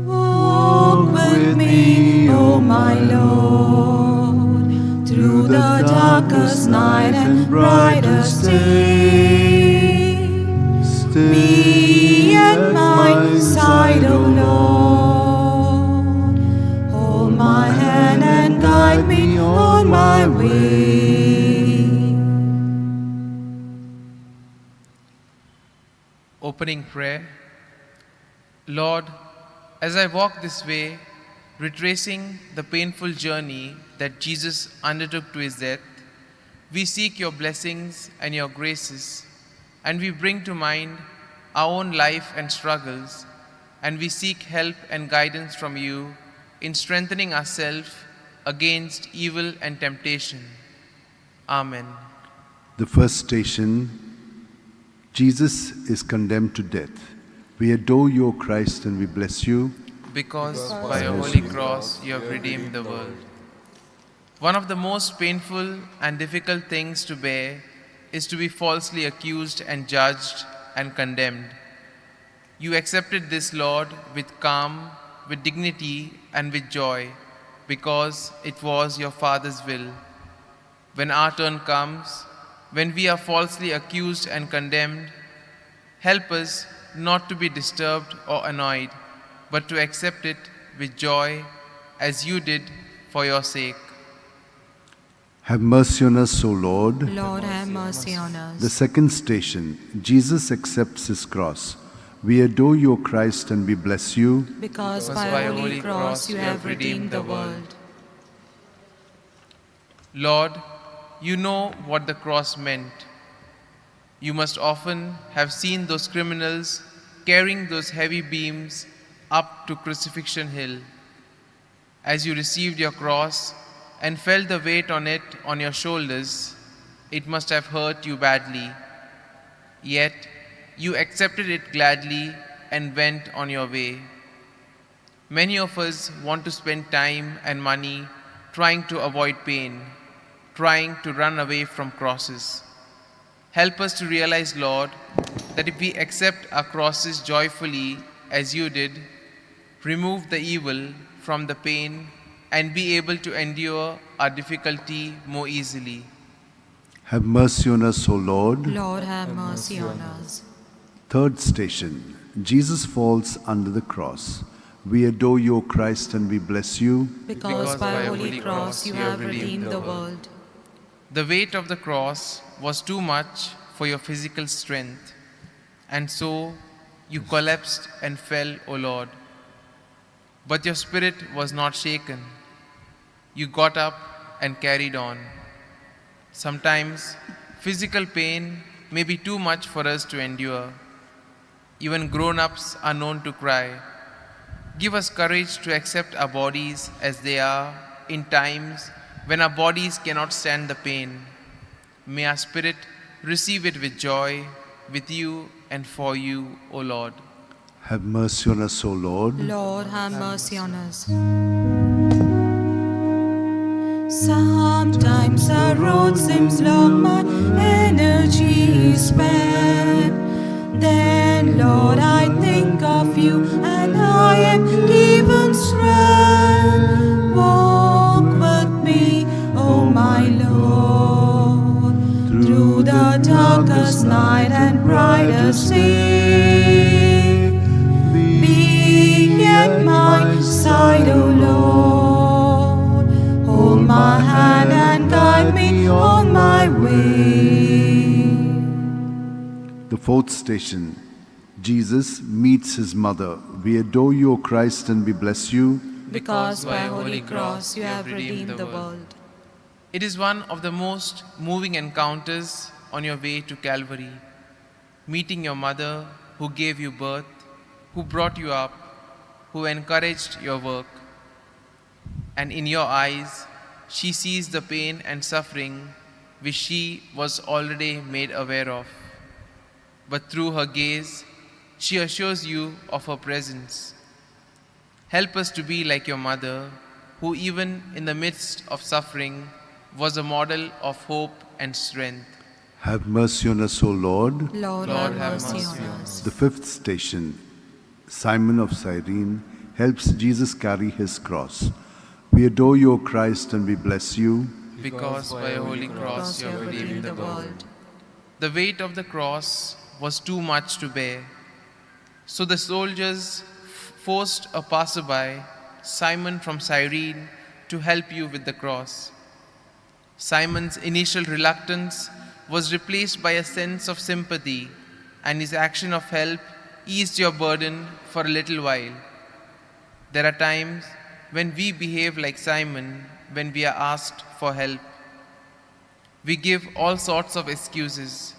Walk with me, O my Lord, through the darkest night and brightest day. Be at my side, O Lord. Hold my hand and guide me on my way. Opening prayer. Lord, as I walk this way, retracing the painful journey that Jesus undertook to his death, we seek your blessings and your graces, and we bring to mind our own life and struggles, and we seek help and guidance from you in strengthening ourselves against evil and temptation. Amen. The first station, Jesus is condemned to death. We adore you, O Christ, and we bless you, because by your holy cross you have redeemed the world. One of the most painful and difficult things to bear is to be falsely accused and judged and condemned. You accepted this, Lord, with calm, with dignity, and with joy, because it was your Father's will. When our turn comes, when we are falsely accused and condemned, help us not to be disturbed or annoyed, but to accept it with joy, as you did for your sake. Have mercy on us, O Lord. Lord, have mercy on us. The second station, Jesus accepts his cross. We adore you, O Christ, and we bless you, Because by your holy cross you have redeemed the world. Lord, you know what the cross meant. You must often have seen those criminals carrying those heavy beams up to Crucifixion Hill. As you received your cross and felt the weight on it on your shoulders, it must have hurt you badly. Yet you accepted it gladly and went on your way. Many of us want to spend time and money trying to avoid pain, trying to run away from crosses. Help us to realize, Lord, that if we accept our crosses joyfully as you did, remove the evil from the pain, and be able to endure our difficulty more easily. Have mercy on us, O Lord. Lord, have mercy on us. Third station, Jesus falls under the cross. We adore you, O Christ, and we bless you. Because by holy cross you have redeemed the world. The weight of the cross was too much for your physical strength, and so you collapsed and fell, O Lord. But your spirit was not shaken. You got up and carried on. Sometimes physical pain may be too much for us to endure. Even grown-ups are known to cry. Give us courage to accept our bodies as they are in times when our bodies cannot stand the pain. May our spirit receive it with joy, with you and for you, O Lord. Have mercy on us, O Lord. Lord, have mercy on us. Sometimes the road seems long, my energy is spent. Then, Lord, I think of you and I am given strength. Walk with me, oh my Lord, through the darkest night and brightest day. Be at my side, O Lord. Hold my hand and guide me on my way. The fourth station, Jesus meets his mother. We adore you, O Christ, and we bless you. Because by holy cross you have redeemed the world. It is one of the most moving encounters on your way to Calvary. Meeting your mother who gave you birth, who brought you up, who encouraged your work. And in your eyes, she sees the pain and suffering which she was already made aware of. But through her gaze, she assures you of her presence. Help us to be like your mother, who even in the midst of suffering was a model of hope and strength. Have mercy on us, O Lord. Lord, have mercy on us. The fifth station, Simon of Cyrene helps Jesus carry his cross. We adore you, O Christ, and we bless you. Because by a holy cross you have redeemed the world. The weight of the cross was too much to bear. So the soldiers forced a passerby, Simon from Cyrene, to help you with the cross. Simon's initial reluctance was replaced by a sense of sympathy, and his action of help eased your burden for a little while. There are times when we behave like Simon when we are asked for help. We give all sorts of excuses.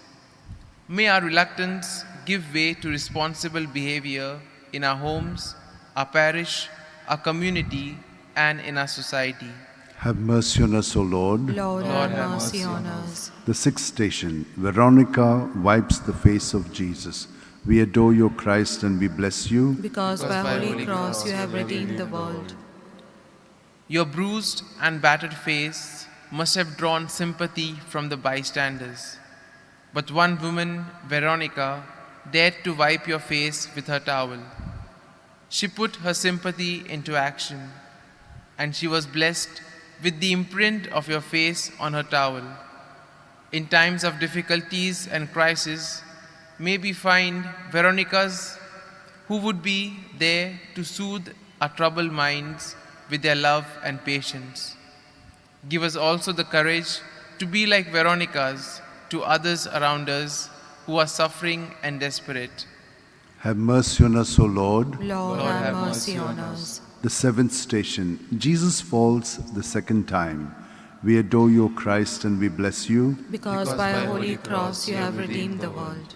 May our reluctance give way to responsible behavior in our homes, our parish, our community, and in our society. Have mercy on us, O Lord. Lord, have mercy on us. The sixth station, Veronica wipes the face of Jesus. We adore you, Christ, and we bless you. Because by holy cross you have redeemed the world. Your bruised and battered face must have drawn sympathy from the bystanders. But one woman, Veronica, dared to wipe your face with her towel. She put her sympathy into action, and she was blessed with the imprint of your face on her towel. In times of difficulties and crisis, may we find Veronicas who would be there to soothe our troubled minds with their love and patience. Give us also the courage to be like Veronicas to others around us who are suffering and desperate. Have mercy on us, O Lord. Lord, have mercy on us. The seventh station, Jesus falls the second time. We adore you, Christ, and we bless you. because by a holy cross you have redeemed the world.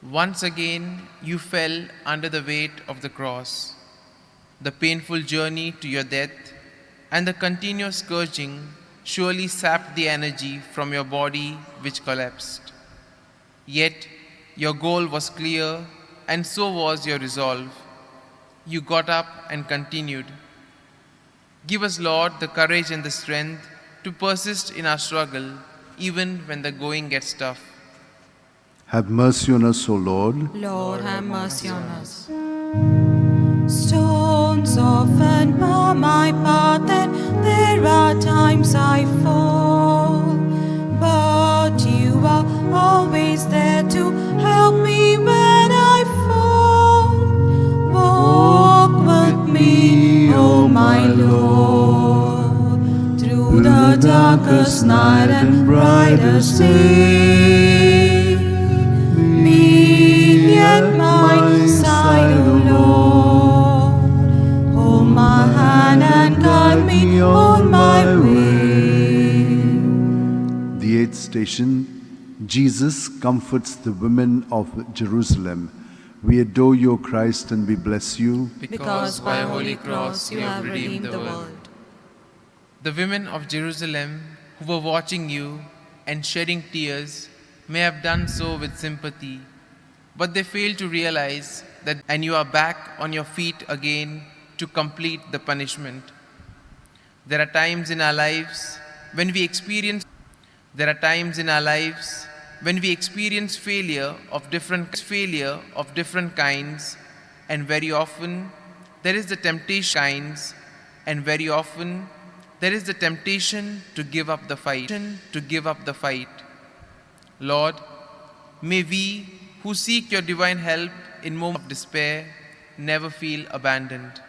Once again, you fell under the weight of the cross. The painful journey to your death and the continuous scourging surely sapped the energy from your body, which collapsed. Yet, your goal was clear, and so was your resolve. You got up and continued. Give us, Lord, the courage and the strength to persist in our struggle, even when the going gets tough. Have mercy on us, O Lord. Lord, have mercy on us. Stones often bar my path, and there are times I fall. But you are always there to help me when I fall. Walk with me, O my Lord, through the darkest night and brightest day. Be at my side, O Lord. Hold my hand and guide me on my way. The eighth station, Jesus comforts the women of Jerusalem. We adore you, O Christ, and we bless you. Because by a holy cross you have redeemed the world. The women of Jerusalem who were watching you and shedding tears may have done so with sympathy, but they failed to realize that and you are back on your feet again to complete the punishment. There are times in our lives when we experience failure of different kinds, and very often there is the temptation to give up the fight. Lord, may we who seek your divine help in moments of despair never feel abandoned.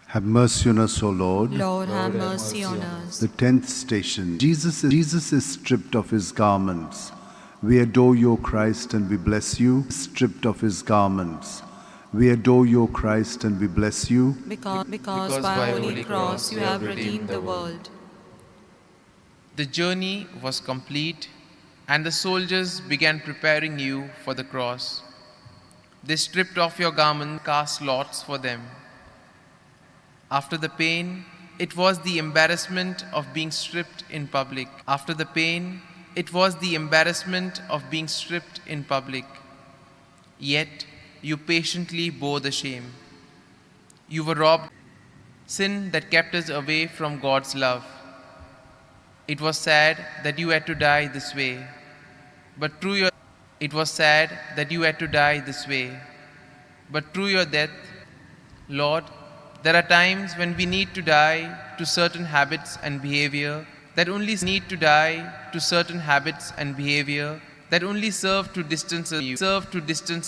Have mercy on us, O Lord. Lord, have mercy on us. The 10th station, Jesus is stripped of his garments. We adore you, O Christ, and we bless you. Stripped of his garments. We adore you, O Christ, and we bless you. Because by a holy cross you have redeemed the world. The journey was complete, and the soldiers began preparing you for the cross. They stripped off your garment, cast lots for them. After the pain, it was the embarrassment of being stripped in public. Yet, you patiently bore the shame. You were robbed of sin that kept us away from God's love. It was sad that you had to die this way, but through your death, Lord, there are times when we need to die to certain habits and behavior that only serve to distance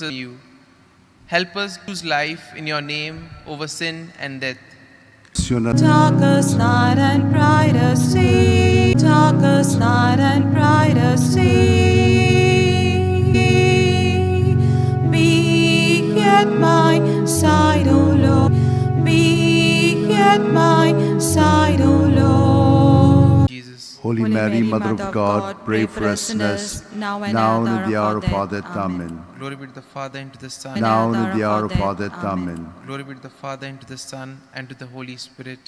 you. Help us choose life in your name over sin and death. Darkest night and brightest day. Darkest night and brightest day. Be at my side, O Lord. Be at my side, O Lord. Jesus. Holy Mary, Mother of God, pray for us sinners, now and at the hour of our death. Amen. Glory be to the Father, and to the Son, Now and at the hour of our death. Amen. Glory be to the Father, and to the Son, and to the Holy Spirit,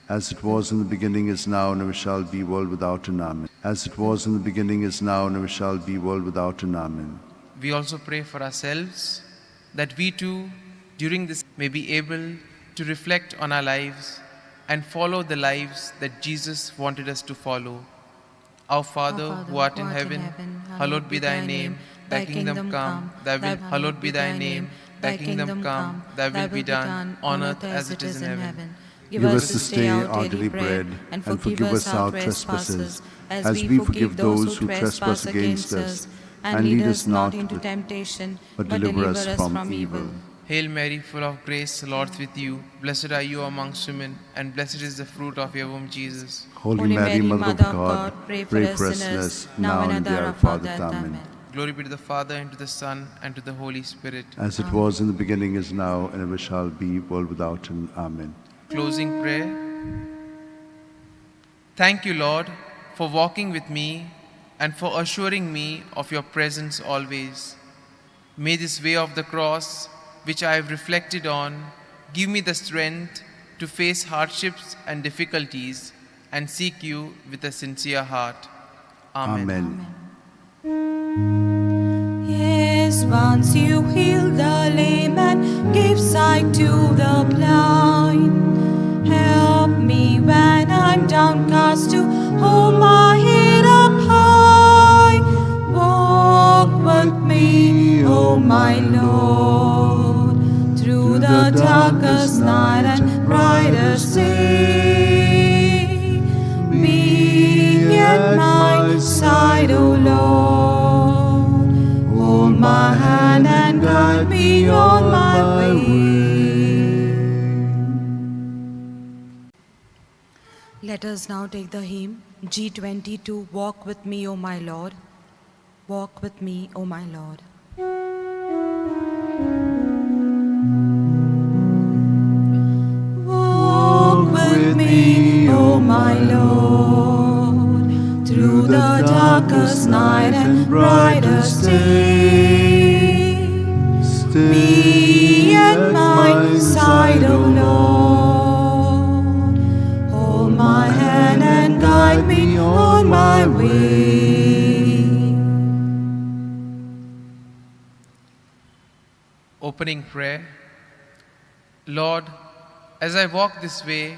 As it was in the beginning, is now, and ever shall be, world without an amen. As it was in the beginning, is now, and ever shall be, world without an amen. We also pray for ourselves, that we too, during this, may be able to reflect on our lives and follow the lives that Jesus wanted us to follow. Our Father, who art in heaven, hallowed be thy name. Thy kingdom come, hallowed be thy name. Thy kingdom come, thy will be done, on earth as it is in heaven. Give us this day our daily bread, and forgive us our trespasses, as we forgive those who trespass against us. And lead us not into temptation, but deliver us from evil. Hail Mary, full of grace, the Lord is with you. Blessed are you amongst women, and blessed is the fruit of your womb, Jesus. Holy Mary, Mother of God, pray for us sinners, now and at the hour of our death. Amen. Glory be to the Father, and to the Son, and to the Holy Spirit. As it was in the beginning, is now, and ever shall be, world without an amen. Closing prayer. May the grace of our Lord Jesus Christ, the love of God, and the sweet fellowship of the Holy Spirit be with us now and forevermore. Amen. As it was in the beginning, is now, and ever shall be, world without an amen. Closing prayer. Thank you, Lord, for walking with me and for assuring me of your presence always. May this way of the cross, which I have reflected on, give me the strength to face hardships and difficulties and seek you with a sincere heart. Amen. Yes, once you healed the lame and gave sight to the blind. Help me when I'm downcast to hold my head up high. Walk with me, oh my Lord, through the darkest night and brightest day. Be at my side, O Lord. Hold my hand and guide me on my way. Let us now take the hymn G22, Walk with me, O my Lord. Walk with me, O my Lord. Walk with me, O my Lord, through the darkest night and brightest day. Be at my side, O Lord. Hold my hand and guide me on my way. Opening prayer. Lord, as I walk this way,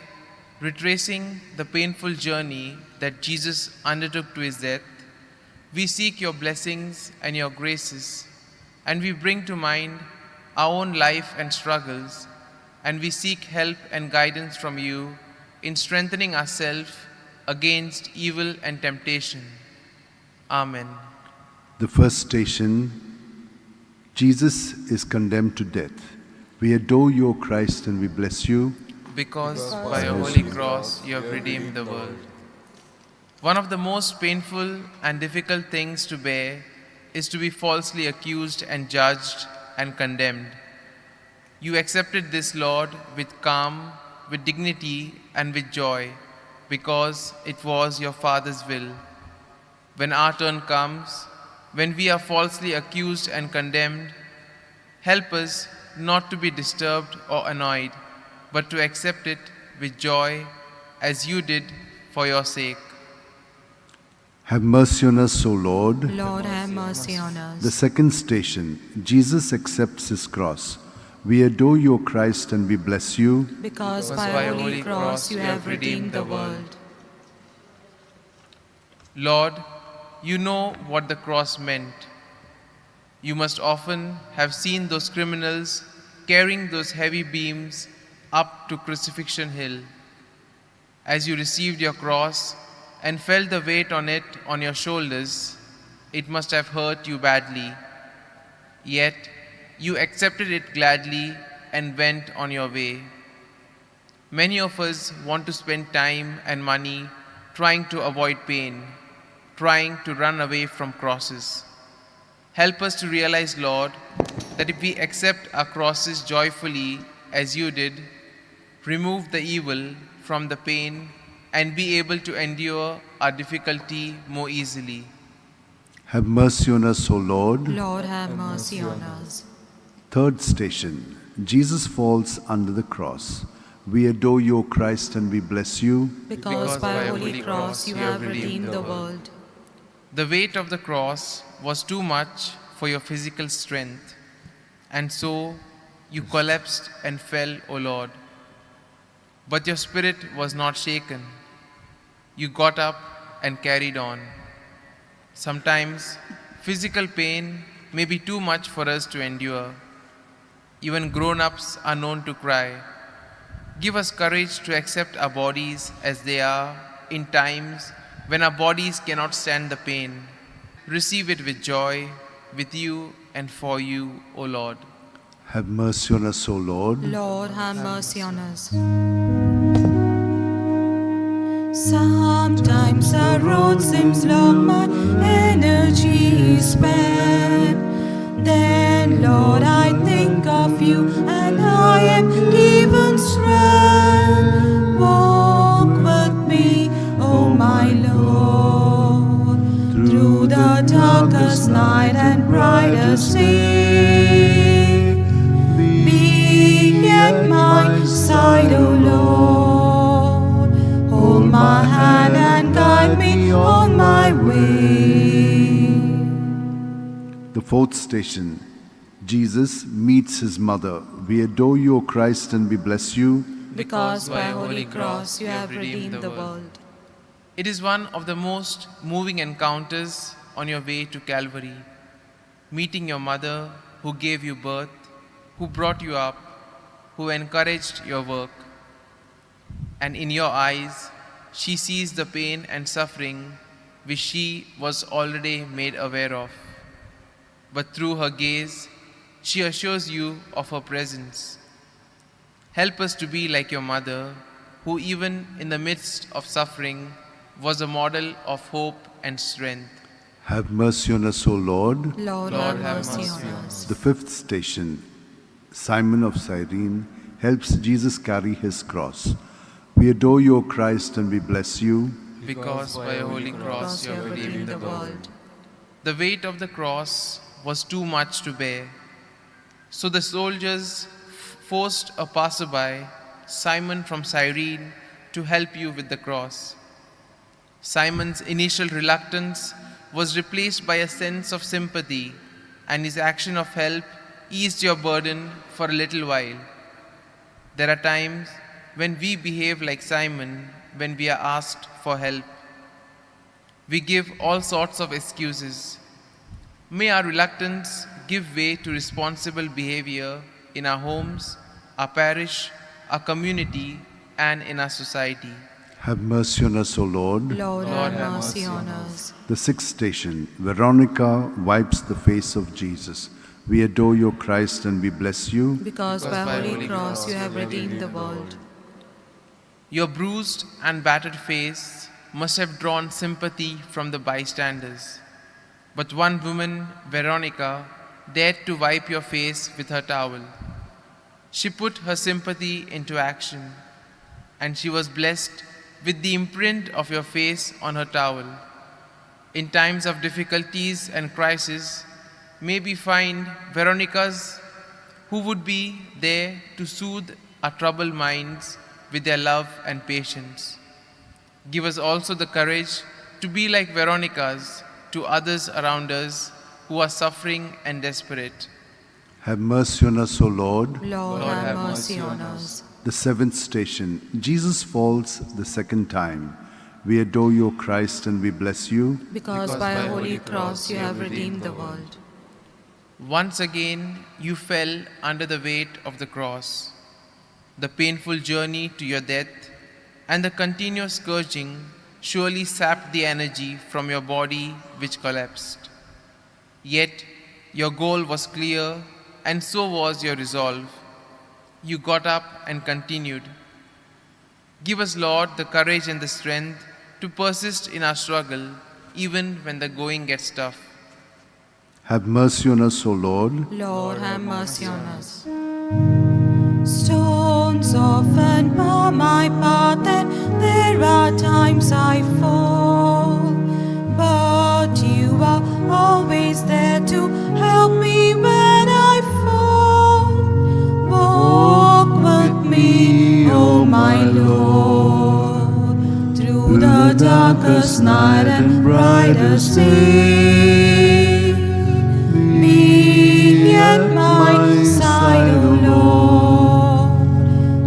retracing the painful journey that Jesus undertook to his death, we seek your blessings and your graces, and we bring to mind our own life and struggles, and we seek help and guidance from you in strengthening ourselves against evil and temptation. Amen. The first station, Jesus is condemned to death. We adore you, O Christ, and we bless you. Because by your holy cross you have redeemed the world. One of the most painful and difficult things to bear is to be falsely accused and judged and condemned. You accepted this, Lord, with calm, with dignity, and with joy, because it was your Father's will. When our turn comes, when we are falsely accused and condemned, help us not to be disturbed or annoyed, but to accept it with joy, as you did for your sake. Have mercy on us, O Lord. Lord, have mercy on us. The second station, Jesus accepts his cross. We adore you, O Christ, and we bless you. Because by your holy cross you have redeemed the world. Lord, you know what the cross meant. You must often have seen those criminals carrying those heavy beams up to Crucifixion Hill. As you received your cross and felt the weight on it on your shoulders, it must have hurt you badly. Yet, you accepted it gladly and went on your way. Many of us want to spend time and money trying to avoid pain, trying to run away from crosses. Help us to realize, Lord, that if we accept our crosses joyfully as you did, remove the evil from the pain, and be able to endure our difficulty more easily. Have mercy on us, O Lord. Lord, have mercy on us. Third station, Jesus falls under the cross. We adore you, O Christ, and we bless you. Because by your holy cross you have redeemed the world. The weight of the cross was too much for your physical strength, and so you collapsed and fell, O Lord. But your spirit was not shaken. You got up and carried on. Sometimes physical pain may be too much for us to endure. Even grown-ups are known to cry. Give us courage to accept our bodies as they are in times when our bodies cannot stand the pain. Receive it with joy, with you and for you, O Lord. Have mercy on us, O Lord. Lord, have mercy on us. Sometimes the road seems long, my energy is spent. Then, Lord, I think of you and I am given strength. Walk with me, oh fourth station, Jesus meets his mother. We adore you, O Christ, and we bless you, because by a holy cross you have redeemed the world. It is one of the most moving encounters on your way to Calvary, meeting your mother who gave you birth, who brought you up, who encouraged your work. And in your eyes, she sees the pain and suffering which she was already made aware of. But through her gaze, she assures you of her presence. Help us to be like your mother, who even in the midst of suffering was a model of hope and strength. Have mercy on us, O Lord. Lord, have mercy on us. The fifth station, Simon of Cyrene helps Jesus carry his cross. We adore you, O Christ, and we bless you, because by a holy cross you have redeemed the world. The weight of the cross was too much to bear. So the soldiers forced a passerby, Simon from Cyrene, to help you with the cross. Simon's initial reluctance was replaced by a sense of sympathy, and his action of help eased your burden for a little while. There are times when we behave like Simon when we are asked for help. We give all sorts of excuses. May our reluctance give way to responsible behavior in our homes, our parish, our community, and in our society. Have mercy on us, O Lord. Lord, have mercy on us. The sixth station, Veronica wipes the face of Jesus. We adore you, O Christ, and we bless you, Because by a holy cross you have redeemed the world. Your bruised and battered face must have drawn sympathy from the bystanders. But one woman, Veronica, dared to wipe your face with her towel. She put her sympathy into action, and she was blessed with the imprint of your face on her towel. In times of difficulties and crisis, may we find Veronicas who would be there to soothe our troubled minds with their love and patience. Give us also the courage to be like Veronicas to others around us who are suffering and desperate. Have mercy on us, O Lord. Lord, have mercy on us. The seventh station, Jesus falls the second time. We adore you, O Christ, and we bless you, Because by a holy cross you have redeemed the world. Once again, you fell under the weight of the cross. The painful journey to your death and the continuous scourging surely sapped the energy from your body, which collapsed. Yet, your goal was clear, and so was your resolve. You got up and continued. Give us, Lord, the courage and the strength to persist in our struggle, even when the going gets tough. Have mercy on us, O Lord. Lord, have mercy on us. Stones often bar my path, and there are times I fall. But you are always there to help me when I fall. Walk with me, O my Lord, through the darkest night and brightest day. Be at my side, O Lord.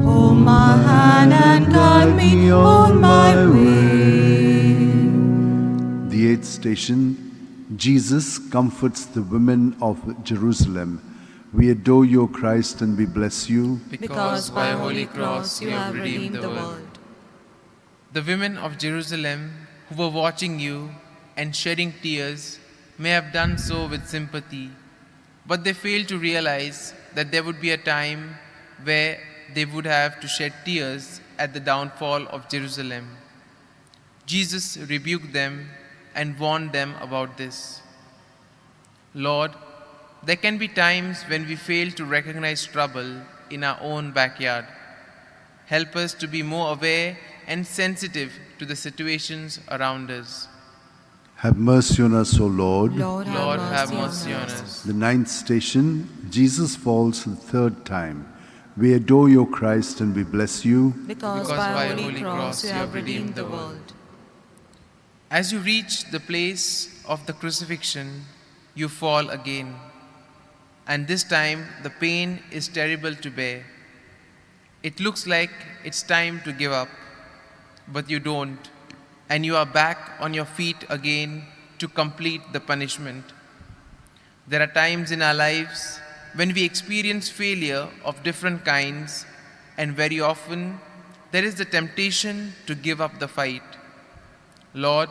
Hold my hand and guide me on my way. The eighth station, Jesus comforts the women of Jerusalem. We adore you, O Christ, and we bless you, Because by a holy cross you have redeemed the world. The women of Jerusalem who were watching you and shedding tears may have done so with sympathy, but they failed to realize that there would be a time where they would have to shed tears at the downfall of Jerusalem. Jesus rebuked them and warned them about this. Lord, there can be times when we fail to recognize trouble in our own backyard. Help us to be more aware and sensitive to the situations around us. Have mercy on us, O Lord. Lord, have mercy on us. The ninth station, Jesus falls the third time. We adore you, O Christ, and we bless you, Because by a holy cross you have redeemed the world. As you reach the place of the crucifixion, you fall again. And this time the pain is terrible to bear. It looks like it's time to give up, but you don't, and you are back on your feet again to complete the punishment. There are times in our lives when we experience failure of different kinds, and very often there is the temptation to give up the fight. Lord,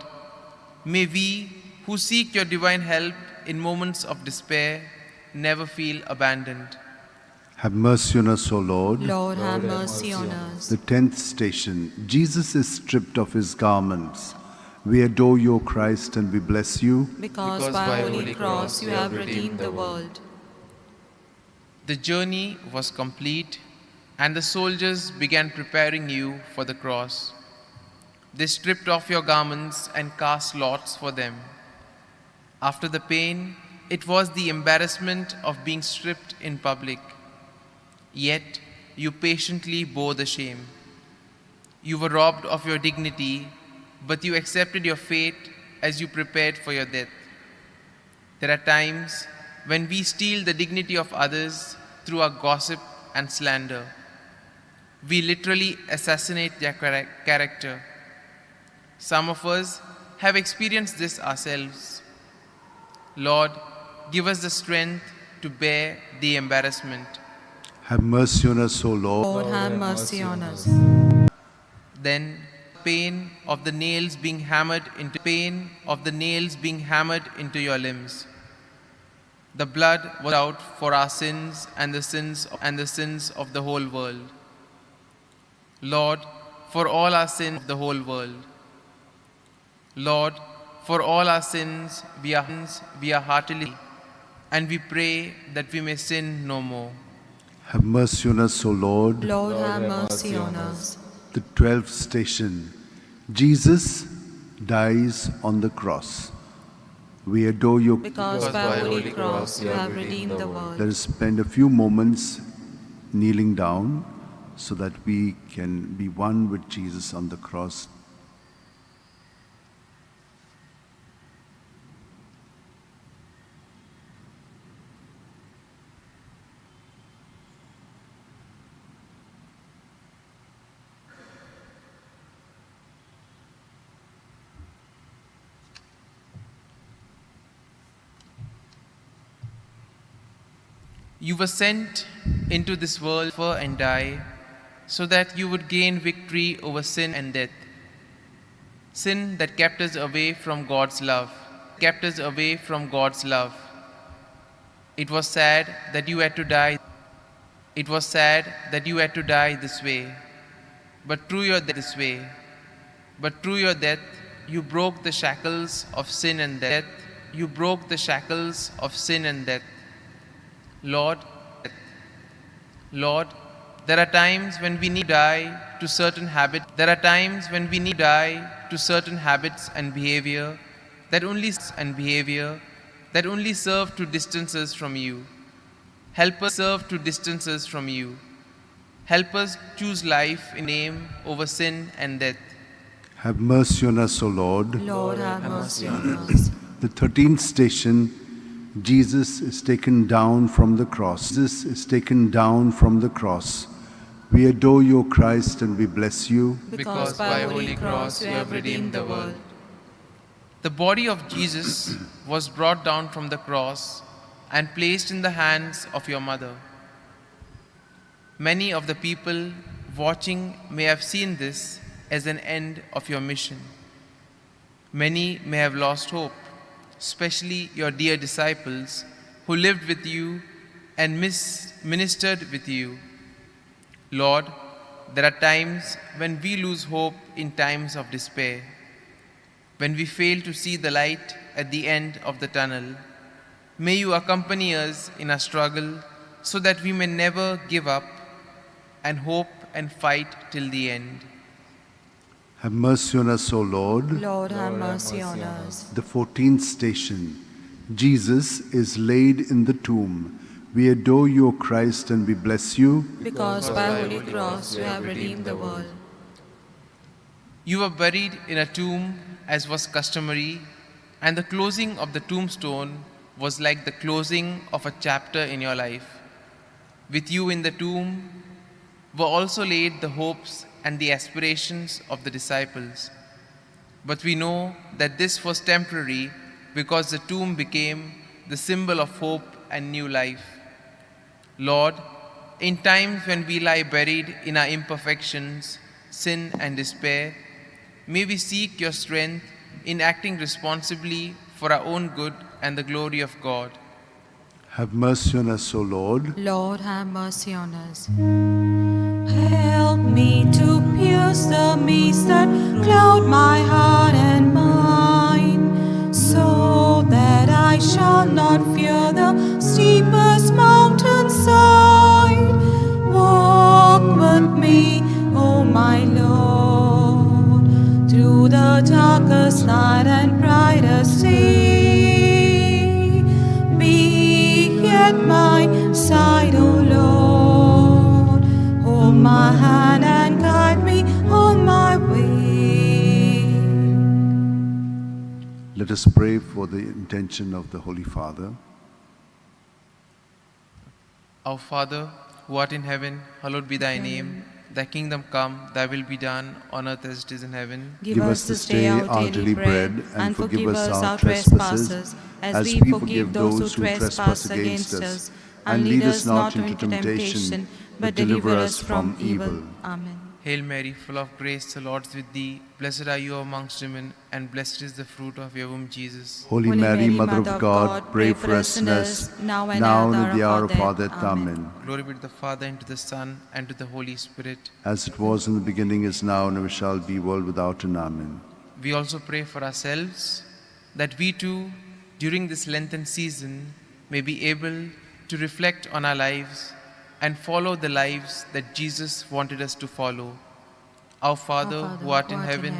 may we who seek your divine help in moments of despair never feel abandoned. Have mercy on us, O Lord. Lord, have mercy on us. The 10th station. Jesus is stripped of his garments. We adore you, O Christ, and we bless you. Because by holy cross you have redeemed the world. The journey was complete, and the soldiers began preparing you for the cross. They stripped off your garments and cast lots for them. After the pain, it was the embarrassment of being stripped in public. Yet you patiently bore the shame. You were robbed of your dignity, but you accepted your fate as you prepared for your death. There are times when we steal the dignity of others through our gossip and slander. We literally assassinate their character. Some of us have experienced this ourselves. Lord, give us the strength to bear the embarrassment. Have mercy on us, O Lord. Lord, have mercy on us. Then pain of the nails being hammered into your limbs. The blood was out for our sins and the sins of the whole world. Lord, for all our sins of the whole world. Lord, for all our sins we are heartily, and we pray that we may sin no more. Have mercy on us, O Lord. Lord, have mercy on us. The 12th station. Jesus dies on the cross. We adore you. Because by holy cross you have redeemed the world. Let us spend a few moments kneeling down so that we can be one with Jesus on the cross. You were sent into this world to suffer and die, so that you would gain victory over sin and death. Sin that kept us away from God's love. It was sad that you had to die. This way. But through your death, you broke the shackles of sin and death. Lord, there are times when we need to die to certain habits. And behavior that only serve to distance us from you. Help us choose life in name over sin and death. Have mercy on us, O Lord. Lord, have mercy on us. The 13th station. Jesus is taken down from the cross. We adore you, O Christ, and we bless you. Because by holy cross you have redeemed the world. The body of Jesus was brought down from the cross and placed in the hands of your mother. Many of the people watching may have seen this as an end of your mission. Many may have lost hope, especially your dear disciples who lived with you and ministered with you. Lord, there are times when we lose hope in times of despair, when we fail to see the light at the end of the tunnel. May you accompany us in our struggle so that we may never give up and hope and fight till the end. Have mercy on us, O Lord. Lord, have mercy on us. The 14th station. Jesus is laid in the tomb. We adore you, O Christ, and we bless you. Because by holy cross you have redeemed the world. You were buried in a tomb as was customary, and the closing of the tombstone was like the closing of a chapter in your life. With you in the tomb were also laid the hopes and the aspirations of the disciples. But we know that this was temporary because the tomb became the symbol of hope and new life. Lord, in times when we lie buried in our imperfections, sin and despair, may we seek your strength in acting responsibly for our own good and the glory of God. Have mercy on us, O Lord. Lord, have mercy on us. Help me to pierce the mist that cloud my heart and mind, so that I shall not fear the steepest mountainside. Walk with me, O my Lord, through the darkest night and brightest day. Be at my side, O Lord. Hold my hand and guide me on my way. Let us pray for the intention of the Holy Father. Our Father, who art in heaven, hallowed be thy name. Thy kingdom come, thy will be done, on earth as it is in heaven. Give us this day our daily bread, and forgive us our trespasses, as we forgive those who trespass against us. And lead us not into temptation, but deliver us from evil. Amen. Hail Mary, full of grace, the Lord is with thee. Blessed are you amongst women, and blessed is the fruit of your womb, Jesus. Holy Mary, Mother of God, pray for us sinners, now and at the hour of our death. Amen. Glory be to the Father, and to the Son, and to the Holy Spirit. As it was in the beginning, is now, and ever shall be, world without end. Amen. We also pray for ourselves, that we too, during this Lenten season, may be able to reflect on our lives and follow the lives that Jesus wanted us to follow. Our Father, who art in heaven,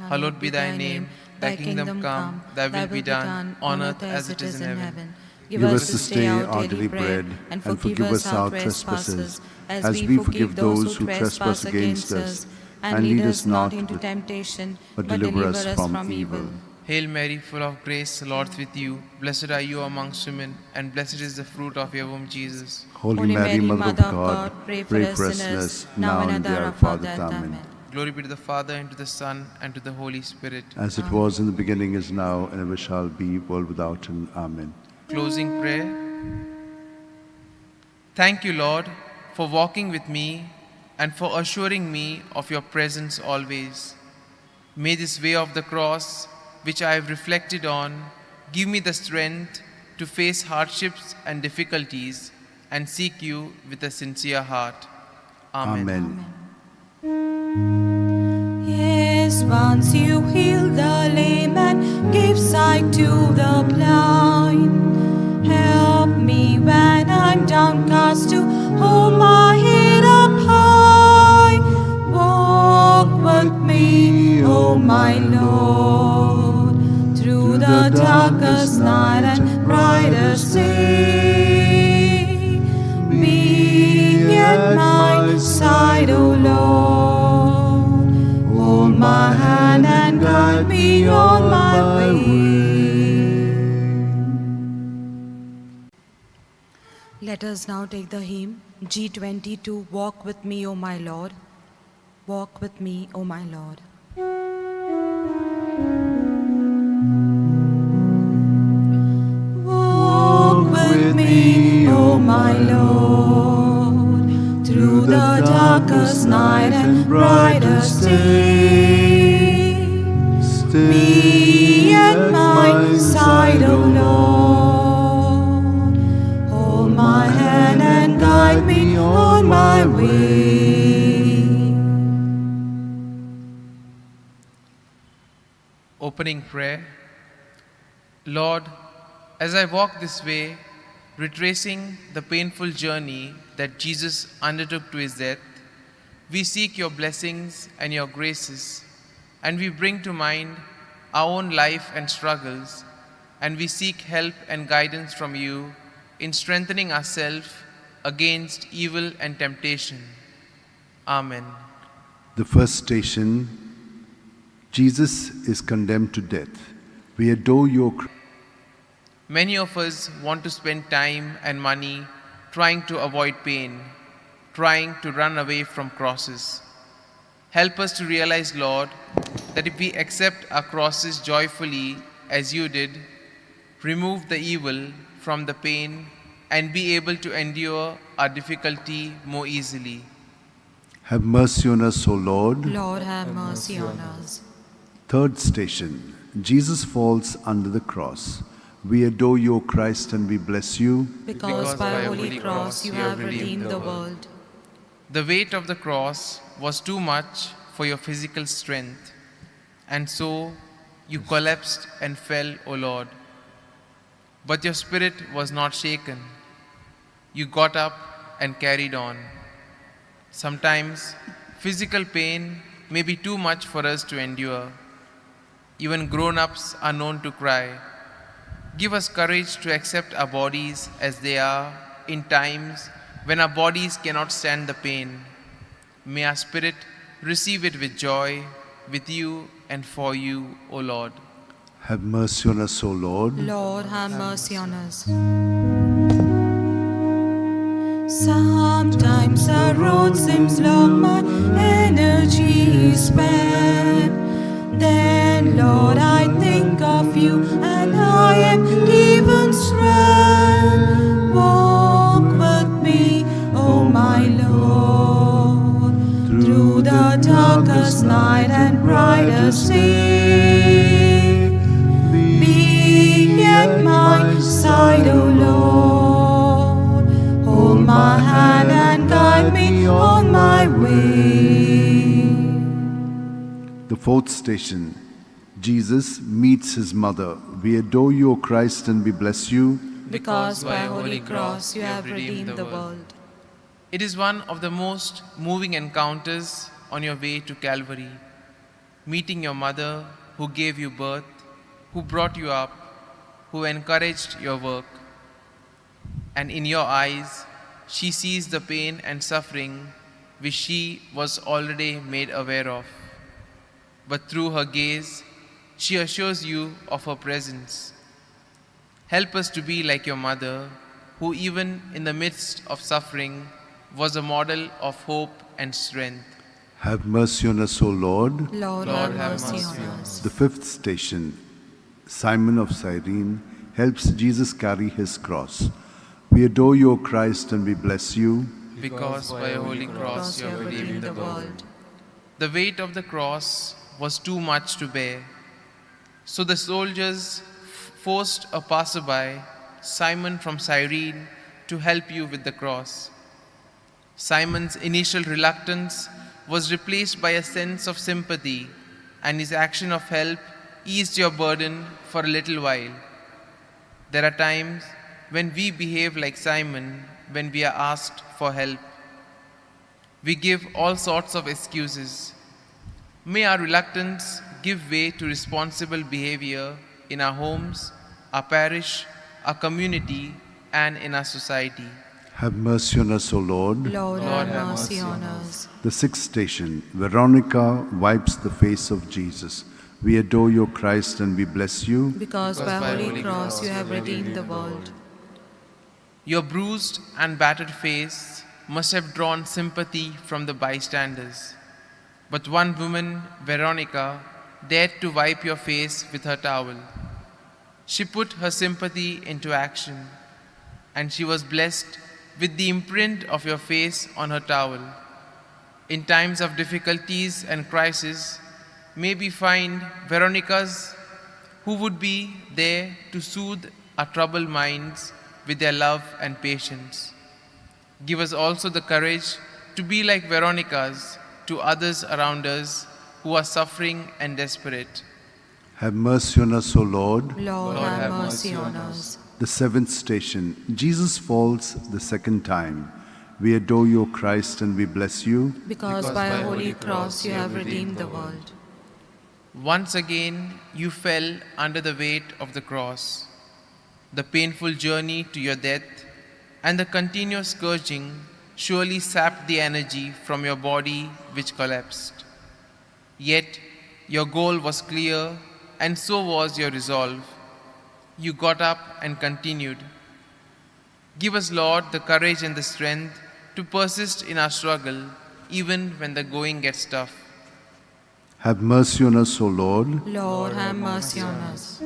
hallowed be thy name. Thy kingdom come, thy will be done, on earth as it is in heaven. Give us this day our daily bread, and forgive us our trespasses, as we forgive those who trespass against us. And lead us not into temptation, but deliver us from evil. Hail Mary, full of grace, the Lord is with you. Blessed are you amongst women, and blessed is the fruit of your womb, Jesus. Holy Mary, Mother of God, pray for us sinners, now and at the hour of our death. Amen. Glory be to the Father, and to the Son, and to the Holy Spirit. As it was in the beginning, is now, and ever shall be, world without end. Amen. Closing prayer. Thank you, Lord, for walking with me and for assuring me of your presence always. May this way of the cross, which I have reflected on, give me the strength to face hardships and difficulties and seek you with a sincere heart. Amen. Yes, once you healed the lame and gave sight to the blind. Help me when I'm downcast to hold my head up high. Walk with me, O my Lord, through the darkest night and brightest day. Be at my side, O Lord. Hold my hand and guide me on my way. Let us now take the hymn G22, Walk with me, O my Lord. Walk with me, O my Lord. Walk with me, O my Lord, through the darkest night and brightest day. Be at my side, O Lord. Hold my hand and guide me on my way. Opening prayer. Lord, as I walk this way, retracing the painful journey that Jesus undertook to his death, we seek your blessings and your graces, and we bring to mind our own life and struggles, and we seek help and guidance from you in strengthening ourselves against evil and temptation. Amen. The first station, Jesus is condemned to death. We adore your Many of us want to spend time and money trying to avoid pain, trying to run away from crosses. Help us to realize, Lord, that if we accept our crosses joyfully as you did, remove the evil from the pain, and be able to endure our difficulty more easily. Have mercy on us, O Lord. Lord, have mercy on us. Third station, Jesus falls under the cross. We adore you, O Christ, and we bless you. Because by a holy cross you have redeemed the world. The weight of the cross was too much for your physical strength, and so you collapsed and fell, O Lord. But your spirit was not shaken. You got up and carried on. Sometimes physical pain may be too much for us to endure. Even grown-ups are known to cry. Give us courage to accept our bodies as they are in times when our bodies cannot stand the pain. May our spirit receive it with joy, with you and for you, O Lord. Have mercy on us, O Lord. Lord, have mercy on us. Sometimes the road seems long, my energy is spent. Then, Lord, I think of you and I am given strength. Walk with me, oh my Lord, through the darkest night and brightest day. Be at my side, O Lord. Hold my hand and guide me on my way. The fourth station, Jesus meets his mother. We adore you, O Christ, and we bless you. Because by a holy cross you have redeemed the world. It is one of the most moving encounters on your way to Calvary. Meeting your mother who gave you birth, who brought you up, who encouraged your work. And in your eyes, she sees the pain and suffering which she was already made aware of. But through her gaze, she assures you of her presence. Help us to be like your mother, who even in the midst of suffering was a model of hope and strength. Have mercy on us, O Lord. Lord, have mercy on us. The fifth station, Simon of Cyrene helps Jesus carry his cross. We adore you, O Christ, and we bless you. Because by a holy cross you have redeemed the world. The weight of the cross was too much to bear. So the soldiers forced a passerby, Simon from Cyrene, to help you with the cross. Simon's initial reluctance was replaced by a sense of sympathy, and his action of help eased your burden for a little while. There are times when we behave like Simon when we are asked for help. We give all sorts of excuses. May our reluctance give way to responsible behavior in our homes, our parish, our community, and in our society. Have mercy on us, O Lord. Lord, have mercy on us. The sixth station, Veronica wipes the face of Jesus. We adore you, Christ, and we bless you. Because by a holy cross you have redeemed the world. Your bruised and battered face must have drawn sympathy from the bystanders. But one woman, Veronica, dared to wipe your face with her towel. She put her sympathy into action, and she was blessed with the imprint of your face on her towel. In times of difficulties and crisis, may we find Veronicas who would be there to soothe our troubled minds with their love and patience. Give us also the courage to be like Veronicas to others around us who are suffering and desperate. Have mercy on us, O Lord. Lord, have mercy on us. The seventh station, Jesus falls the second time. We adore you, O Christ, and we bless you. Because by a holy cross you have redeemed the world. Once again, you fell under the weight of the cross. The painful journey to your death and the continuous scourging surely sapped the energy from your body, which collapsed. Yet, your goal was clear, and so was your resolve. You got up and continued. Give us, Lord, the courage and the strength to persist in our struggle, even when the going gets tough. Have mercy on us, O Lord. Lord, have mercy on us.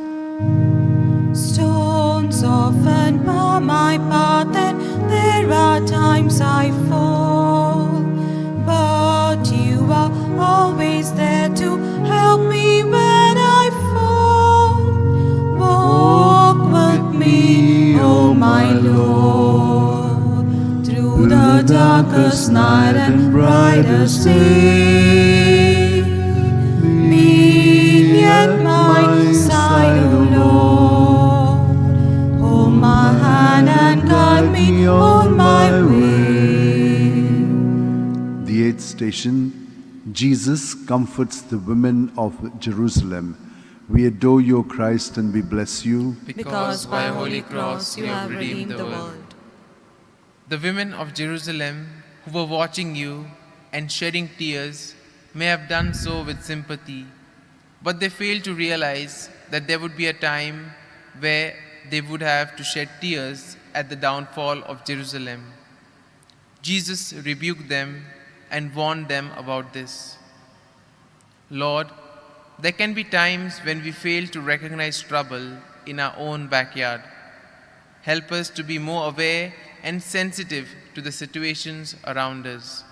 Stones often bar my path, and there are times I fall. But you are always there to help me when I fall. Walk with me, O my Lord, through the darkest night and brightest day. Be at my side, O Lord. Hold my hand and guide me on my way. The eighth station, Jesus comforts the women of Jerusalem. We adore you, O Christ, and we bless you. Because by a holy cross you have redeemed the world. The women of Jerusalem who were watching you and shedding tears may have done so with sympathy, but they failed to realize that there would be a time where they would have to shed tears at the downfall of Jerusalem. Jesus rebuked them and warned them about this. Lord, there can be times when we fail to recognize trouble in our own backyard. Help us to be more aware and sensitive to the situations around us.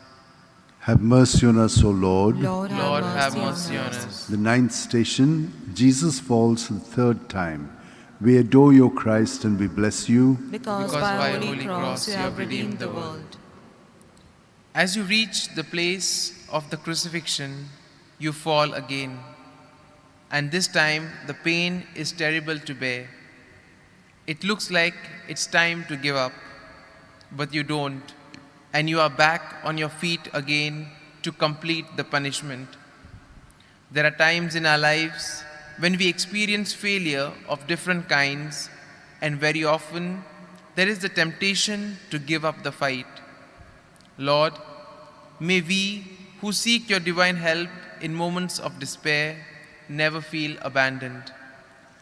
Have mercy on us, O Lord. Lord, Have mercy on us. The ninth station, Jesus falls the third time. We adore you, O Christ, and we bless you. Because by a holy cross you have redeemed the world. As you reach the place of the crucifixion, you fall again. And this time, the pain is terrible to bear. It looks like it's time to give up, but you don't, and you are back on your feet again to complete the punishment. There are times in our lives when we experience failure of different kinds, and very often there is the temptation to give up the fight. Lord, may we who seek your divine help in moments of despair never feel abandoned.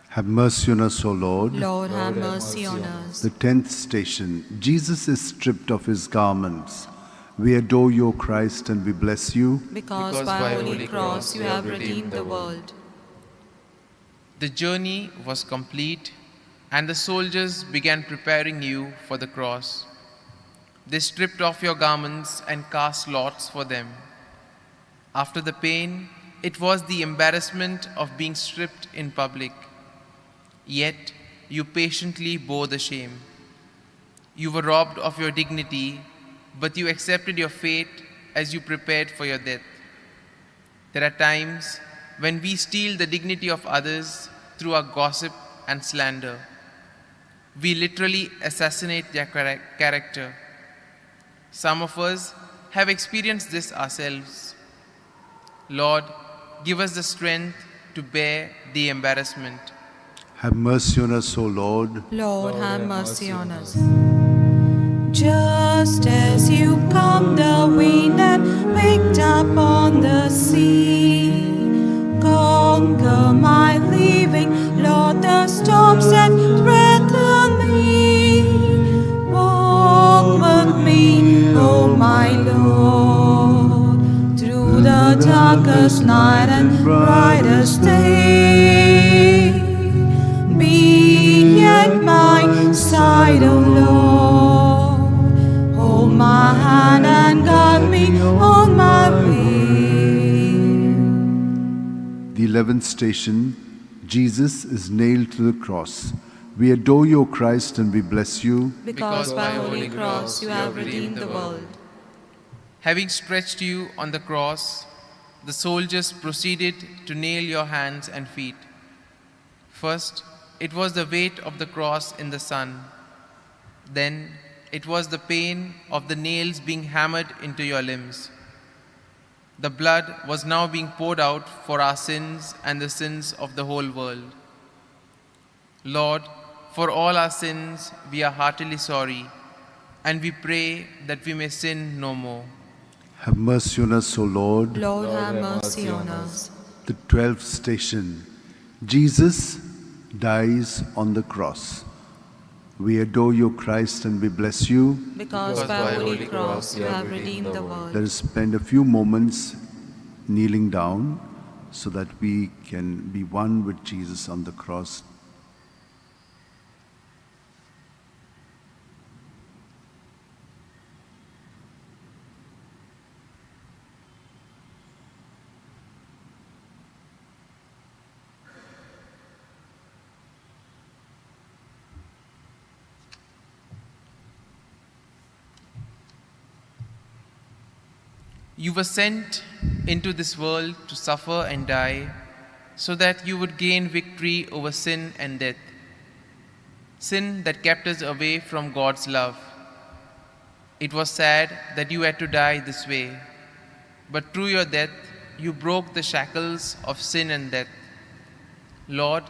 Have mercy on us, O Lord. Lord, have mercy on us. The 10th station, Jesus is stripped of his garments. We adore you, O Christ, and we bless you. Because by a holy cross you have redeemed the world. The journey was complete, and the soldiers began preparing you for the cross. They stripped off your garments and cast lots for them. After the pain, it was the embarrassment of being stripped in public. Yet you patiently bore the shame. You were robbed of your dignity, but you accepted your fate as you prepared for your death. There are times when we steal the dignity of others through our gossip and slander. We literally assassinate their character. Some of us have experienced this ourselves. Lord, give us the strength to bear the embarrassment. Have mercy on us, O Lord. Lord, have mercy on us. Just as you calmed the wind and picked up on the sea, conquer my living, Lord, the storms that threaten me. Walk with me, oh my Lord, through the darkest night and brightest day. Be at my side, O Lord. Hold my hand and guide me on my way. The 11th station, Jesus is nailed to the cross. We adore you, O Christ, and we bless you. Because by a holy cross you have redeemed the world. Having stretched you on the cross, the soldiers proceeded to nail your hands and feet. First, it was the weight of the cross in the sun. Then, it was the pain of the nails being hammered into your limbs. The blood was now being poured out for our sins and the sins of the whole world. Lord, for all our sins, we are heartily sorry, and we pray that we may sin no more. Have mercy on us, O Lord. Lord, have mercy on us. The 12th station, Jesus, dies on the cross. We adore you, Christ, and we bless you. Because by Holy Cross you have redeemed the world. Let us spend a few moments kneeling down so that we can be one with Jesus on the cross. You were sent into this world to suffer and die, so that you would gain victory over sin and death. Sin that kept us away from God's love. It was sad that you had to die this way, but through your death, you broke the shackles of sin and death. Lord,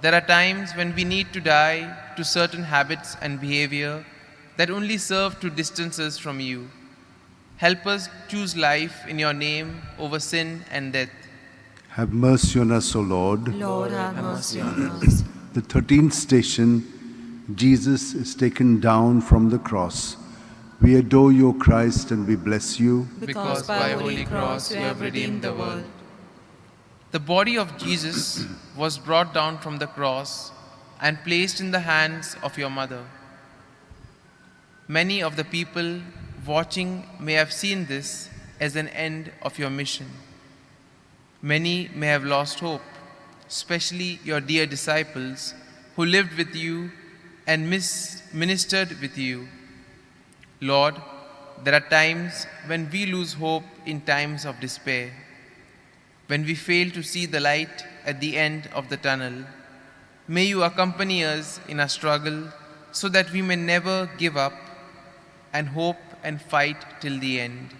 there are times when we need to die to certain habits and behavior that only serve to distance us from you. Help us choose life in your name over sin and death. Have mercy on us, O Lord. Lord, have mercy on us. The 13th station, Jesus is taken down from the cross. We adore you, Christ, and we bless you. Because by Holy Cross you have redeemed the world. The body of Jesus was brought down from the cross and placed in the hands of your mother. Many of the people watching may have seen this as an end of your mission. Many may have lost hope, especially your dear disciples who lived with you and ministered with you. Lord, there are times when we lose hope in times of despair, when we fail to see the light at the end of the tunnel. May you accompany us in our struggle so that we may never give up and hope and fight till the end.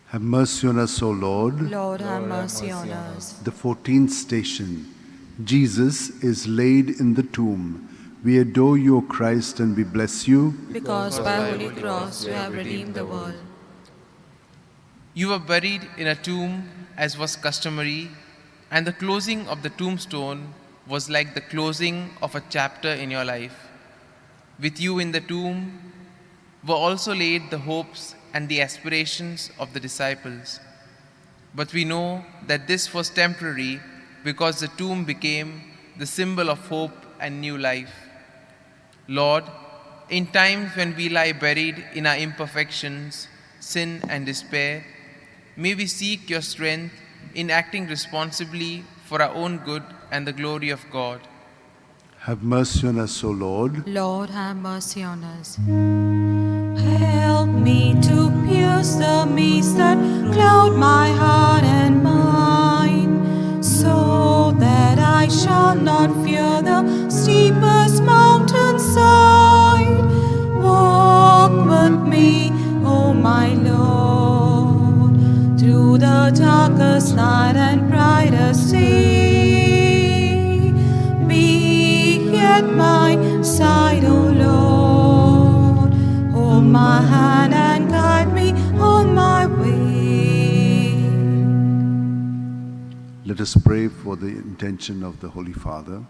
Have mercy on us, O Lord. Lord, have mercy on us. The 14th station, Jesus is laid in the tomb. We adore you, O Christ, and we bless you. Because by Holy Cross you have redeemed the world. You were buried in a tomb as was customary, and the closing of the tombstone was like the closing of a chapter in your life. With you in the tomb were also laid the hopes and the aspirations of the disciples. But we know that this was temporary because the tomb became the symbol of hope and new life. Lord, in times when we lie buried in our imperfections, sin and despair, may we seek your strength in acting responsibly for our own good and the glory of God. Have mercy on us, O Lord. Lord, have mercy on us. Help me to pierce the mist that cloud my heart and mind, so that I shall not fear the steepest mountainside. Walk with me, O my Lord, through the darkest night and brightest day. Be at my side, O Lord, hold my hand and guide me on my way. Let us pray for the intention of the Holy Father.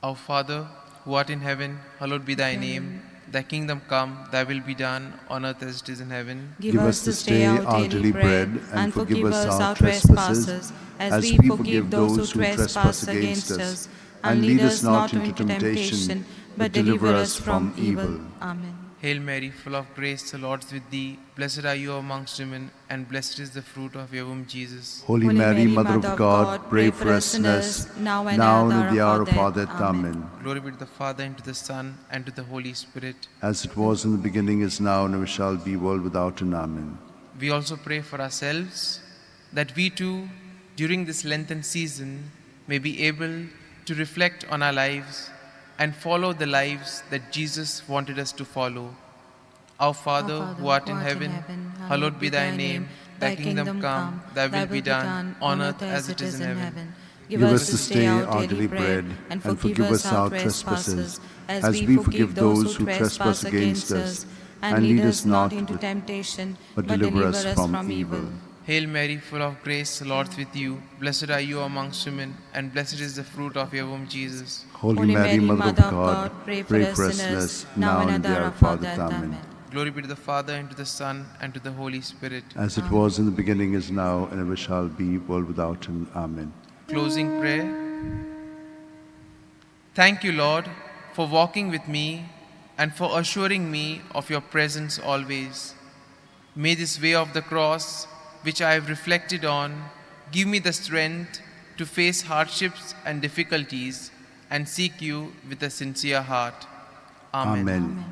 Our Father, who art in heaven, hallowed be thy name. Thy kingdom come, thy will be done, on earth as it is in heaven. Give us this day our daily bread, and forgive us our trespasses, as we forgive those who trespass against us. And lead us not into temptation, but deliver us from evil. Amen. Hail Mary, full of grace, the Lord is with thee. Blessed are you amongst women, and blessed is the fruit of your womb, Jesus. Holy Mary, Mother of God, pray for us sinners, now and at the hour of our death. Amen. Glory be to the Father, and to the Son, and to the Holy Spirit. As it was in the beginning, is now, and ever shall be, world without end. Amen. We also pray for ourselves, that we too, during this Lenten season, may be able to reflect on our lives and follow the lives that Jesus wanted us to follow. Our Father, who art in heaven, hallowed be thy name. Thy kingdom come, thy will be done, on earth as it is in heaven. Give us this day our daily bread, and forgive us our trespasses, as we forgive those who trespass against us. And lead us not into temptation, but deliver us from evil. Hail Mary, full of grace, the Lord is with you. Blessed are you amongst women, and blessed is the fruit of your womb, Jesus. Holy Mary, Mother of God, pray for us sinners, now and at the hour of our death. Amen. Glory be to the Father, and to the Son, and to the Holy Spirit. As it was in the beginning, is now, and ever shall be, world without end. Amen. Closing prayer. Thank you, Lord, for walking with me and for assuring me of your presence always. May this way of the cross, which I have reflected on, give me the strength to face hardships and difficulties and seek you with a sincere heart. Amen.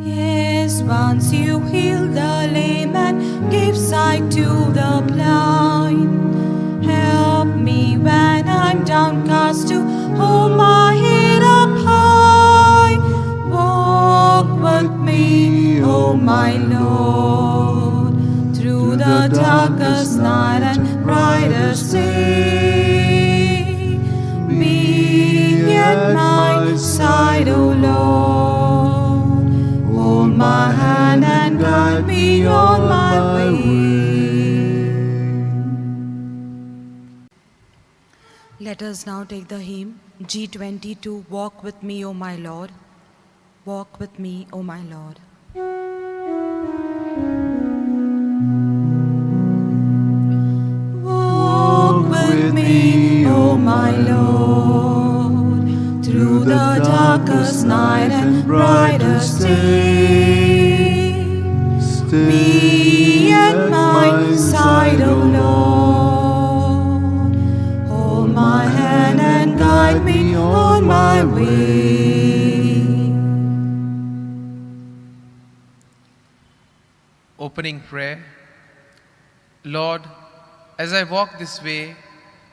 Yes, once you healed the lame and gave sight to the blind. Help me when I'm downcast to hold my head up high. Walk with me, oh my Lord, through the darkest night and brightest day. Be at my side, O Lord. Hold my hand and guide me on my way. Let us now take the hymn G22, Walk with me, O my Lord. Walk with me, O my Lord. Walk with me, O my Lord, through the darkest night and brightest day. Be at my side, O Lord. Hold my hand and guide me on my way. Opening prayer. Lord, as I walk this way,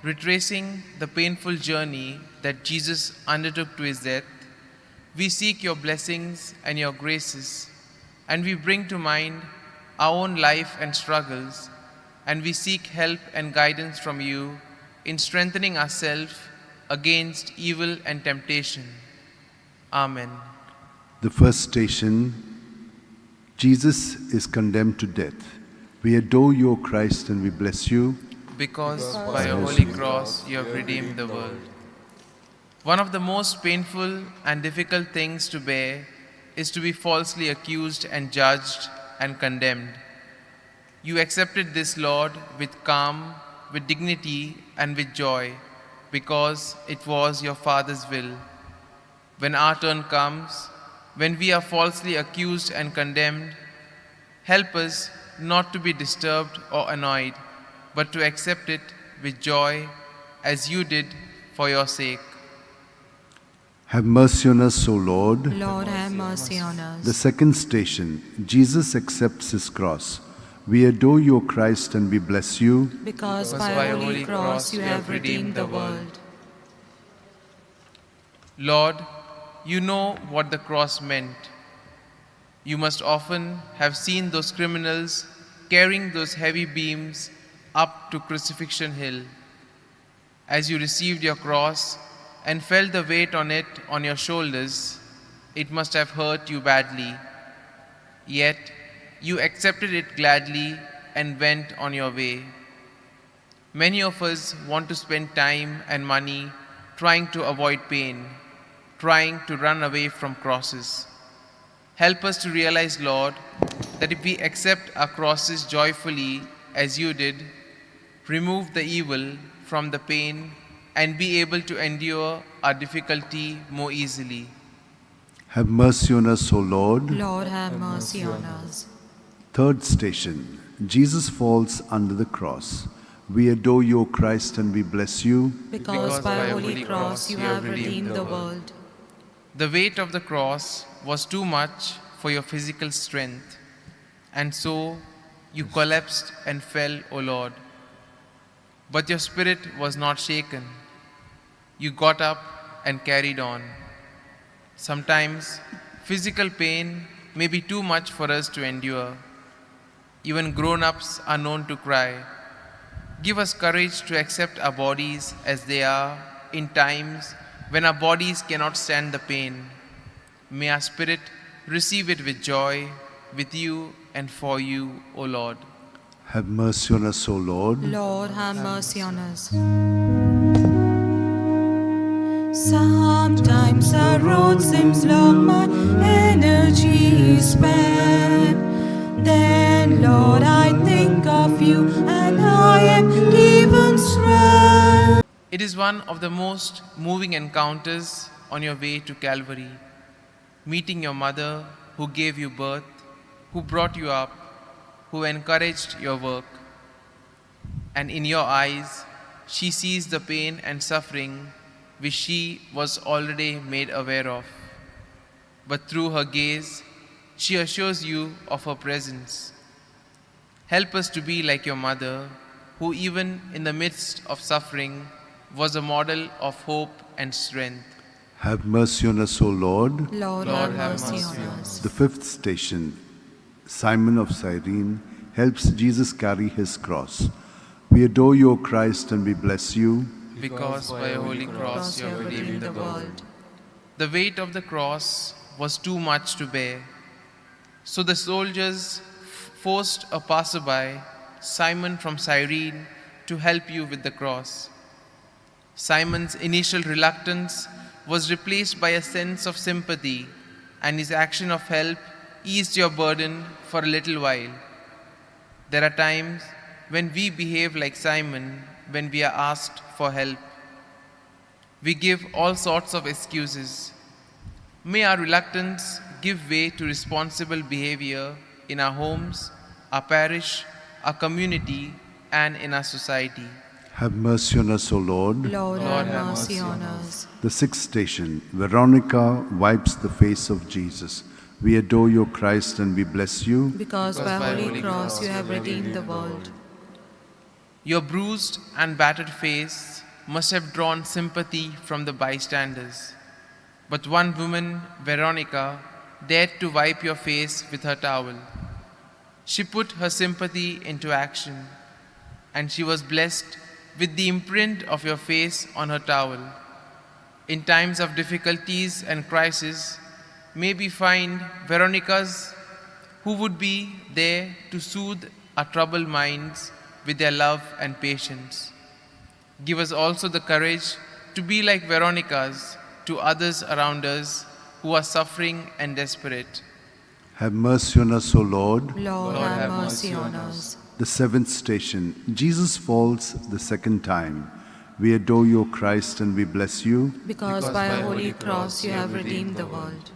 retracing the painful journey that Jesus undertook to his death, we seek your blessings and your graces, and we bring to mind our own life and struggles, and we seek help and guidance from you in strengthening ourselves against evil and temptation. Amen. The first station, Jesus is condemned to death. We adore you, O Christ, and we bless you. Because by your holy cross you have redeemed the world. One of the most painful and difficult things to bear is to be falsely accused and judged and condemned. You accepted this, Lord, with calm, with dignity, and with joy, because it was your Father's will. When our turn comes, when we are falsely accused and condemned, help us not to be disturbed or annoyed, but to accept it with joy, as you did for your sake. Have mercy on us, O Lord. Lord, have mercy on us. The second station, Jesus accepts his cross. We adore you, O Christ, and we bless you. Because by your holy cross you have redeemed the world. Lord, you know what the cross meant. You must often have seen those criminals carrying those heavy beams up to Crucifixion Hill. As you received your cross and felt the weight on it on your shoulders, it must have hurt you badly. Yet, you accepted it gladly and went on your way. Many of us want to spend time and money trying to avoid pain, trying to run away from crosses. Help us to realize, Lord, that if we accept our crosses joyfully as you did, remove the evil from the pain, and be able to endure our difficulty more easily. Have mercy on us, O Lord. Lord, have mercy on us. Third station, Jesus falls under the cross. We adore you, O Christ, and we bless you. Because by your holy cross you have redeemed the world. The weight of the cross was too much for your physical strength, and so you collapsed and fell, O Lord. But your spirit was not shaken. You got up and carried on. Sometimes physical pain may be too much for us to endure. Even grown-ups are known to cry. Give us courage to accept our bodies as they are in times when our bodies cannot stand the pain. May our spirit receive it with joy, with you and for you, O Lord. Have mercy on us, O Lord. Lord, have mercy on us. Sometimes the road seems long, my energy is spent. Then, Lord, I think of you and I am given strength. It is one of the most moving encounters on your way to Calvary, meeting your mother who gave you birth, who brought you up, who encouraged your work. And in your eyes, she sees the pain and suffering which she was already made aware of. But through her gaze, she assures you of her presence. Help us to be like your mother, who even in the midst of suffering was a model of hope and strength. Have mercy on us, O Lord. Lord, have mercy on us. The fifth station, Simon of Cyrene helps Jesus carry his cross. We adore you, O Christ, and we bless you, Because by your holy cross you have redeemed the world. The weight of the cross was too much to bear. So the soldiers forced a passerby, Simon from Cyrene, to help you with the cross. Simon's initial reluctance was replaced by a sense of sympathy, and his action of help eased your burden for a little while. There are times when we behave like Simon when we are asked for help. We give all sorts of excuses. May our reluctance give way to responsible behavior in our homes, our parish, our community, and in our society. Have mercy on us, O Lord. Lord, have mercy on us. The sixth station, Veronica wipes the face of Jesus. We adore you, Christ, and we bless you, Because by holy cross you have redeemed the world. Your bruised and battered face must have drawn sympathy from the bystanders. But one woman, Veronica, dared to wipe your face with her towel. She put her sympathy into action, and she was blessed with the imprint of your face on her towel. In times of difficulties and crisis, may we find Veronicas who would be there to soothe our troubled minds with their love and patience. Give us also the courage to be like Veronicas to others around us who are suffering and desperate. Have mercy on us, O Lord. Lord, have mercy on us. The seventh station, Jesus falls the second time. We adore you, O Christ, and we bless you, Because by a holy cross you have redeemed the world.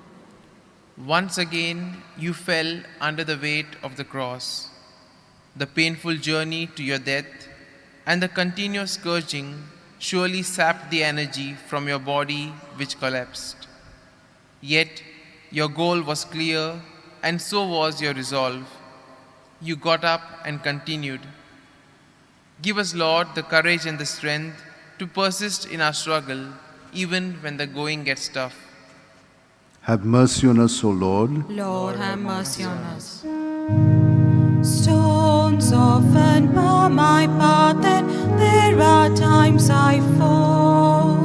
Once again, you fell under the weight of the cross. The painful journey to your death and the continuous scourging surely sapped the energy from your body, which collapsed. Yet, your goal was clear, and so was your resolve. You got up and continued. Give us, Lord, the courage and the strength to persist in our struggle, even when the going gets tough. Have mercy on us, O Lord. Lord, have mercy on us. Stones often bar my path, and there are times I fall.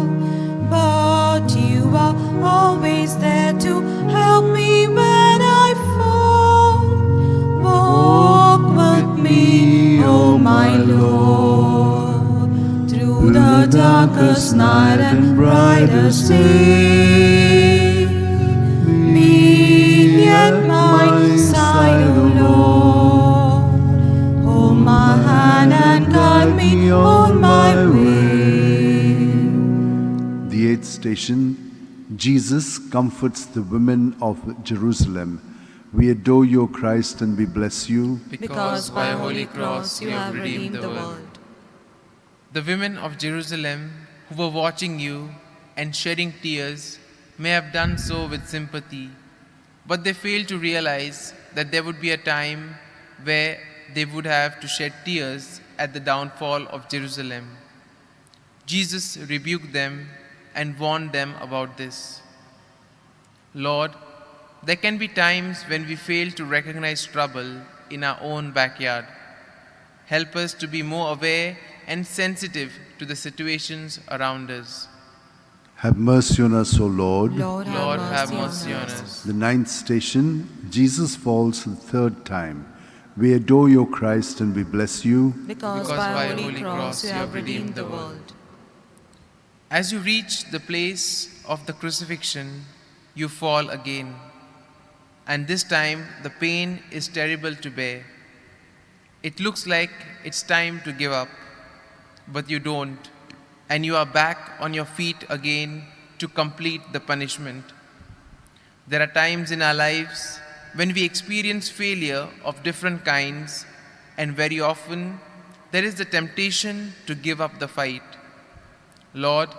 But you are always there to help me when I fall. Walk with me, oh my Lord, through the darkest night and brightest day. Be at my side, O Lord. Hold my hand and guide me on my way. The eighth station, Jesus comforts the women of Jerusalem. We adore you, O Christ, and we bless you, Because by a holy cross you have redeemed the world. The women of Jerusalem who were watching you and shedding tears may have done so with sympathy, but they failed to realize that there would be a time where they would have to shed tears at the downfall of Jerusalem. Jesus rebuked them and warned them about this. Lord, there can be times when we fail to recognize trouble in our own backyard. Help us to be more aware and sensitive to the situations around us. Have mercy on us, O Lord. Lord, Lord, have mercy on us. The ninth station, Jesus falls the third time. We adore you, Christ, and we bless you. Because by a holy cross you have redeemed the world. As you reach the place of the crucifixion, you fall again. And this time, the pain is terrible to bear. It looks like it's time to give up, but you don't, and you are back on your feet again to complete the punishment. There are times in our lives when we experience failure of different kinds, and very often there is the temptation to give up the fight. Lord,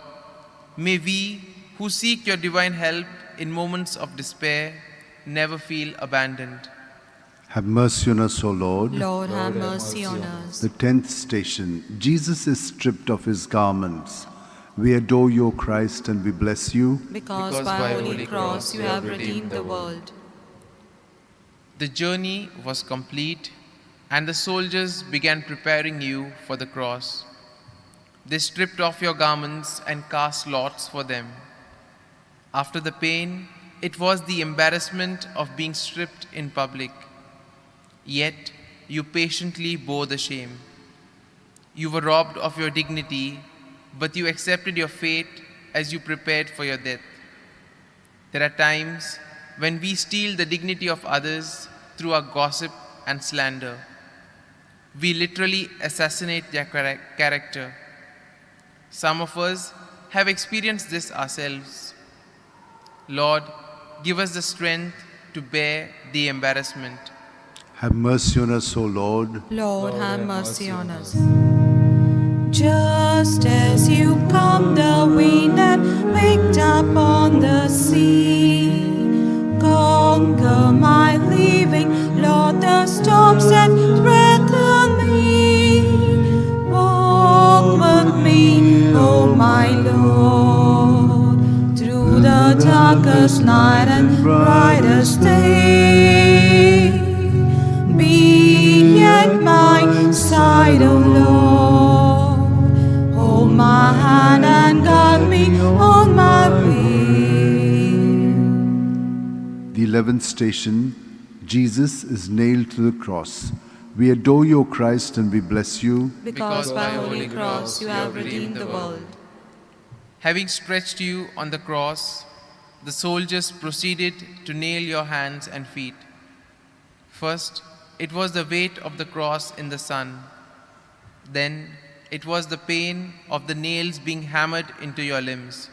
may we who seek your divine help in moments of despair never feel abandoned. Have mercy on us, O Lord. Lord, have mercy on us. The 10th station, Jesus is stripped of his garments. We adore you, O Christ, and we bless you. Because by a holy cross you have redeemed the world. The journey was complete, and the soldiers began preparing you for the cross. They stripped off your garments and cast lots for them. After the pain, it was the embarrassment of being stripped in public. Yet you patiently bore the shame. You were robbed of your dignity, but you accepted your fate as you prepared for your death. There are times when we steal the dignity of others through our gossip and slander. We literally assassinate their character. Some of us have experienced this ourselves. Lord, give us the strength to bear the embarrassment. Have mercy on us, O Lord. Lord, have mercy on us. Just as you calmed the wind and waked up on the sea, conquer my living, Lord, the storms that threaten me. Walk with me, oh my Lord, through the darkest night and brightest day. Be at my side, O Lord. Hold my hand and guide me on my way. The 11th station, Jesus is nailed to the cross. We adore you, O Christ, and we bless you. Because by a holy cross you have redeemed the world. Having stretched you on the cross, the soldiers proceeded to nail your hands and feet. First, it was the weight of the cross in the sun. Then, it was the pain of the nails being hammered into your limbs.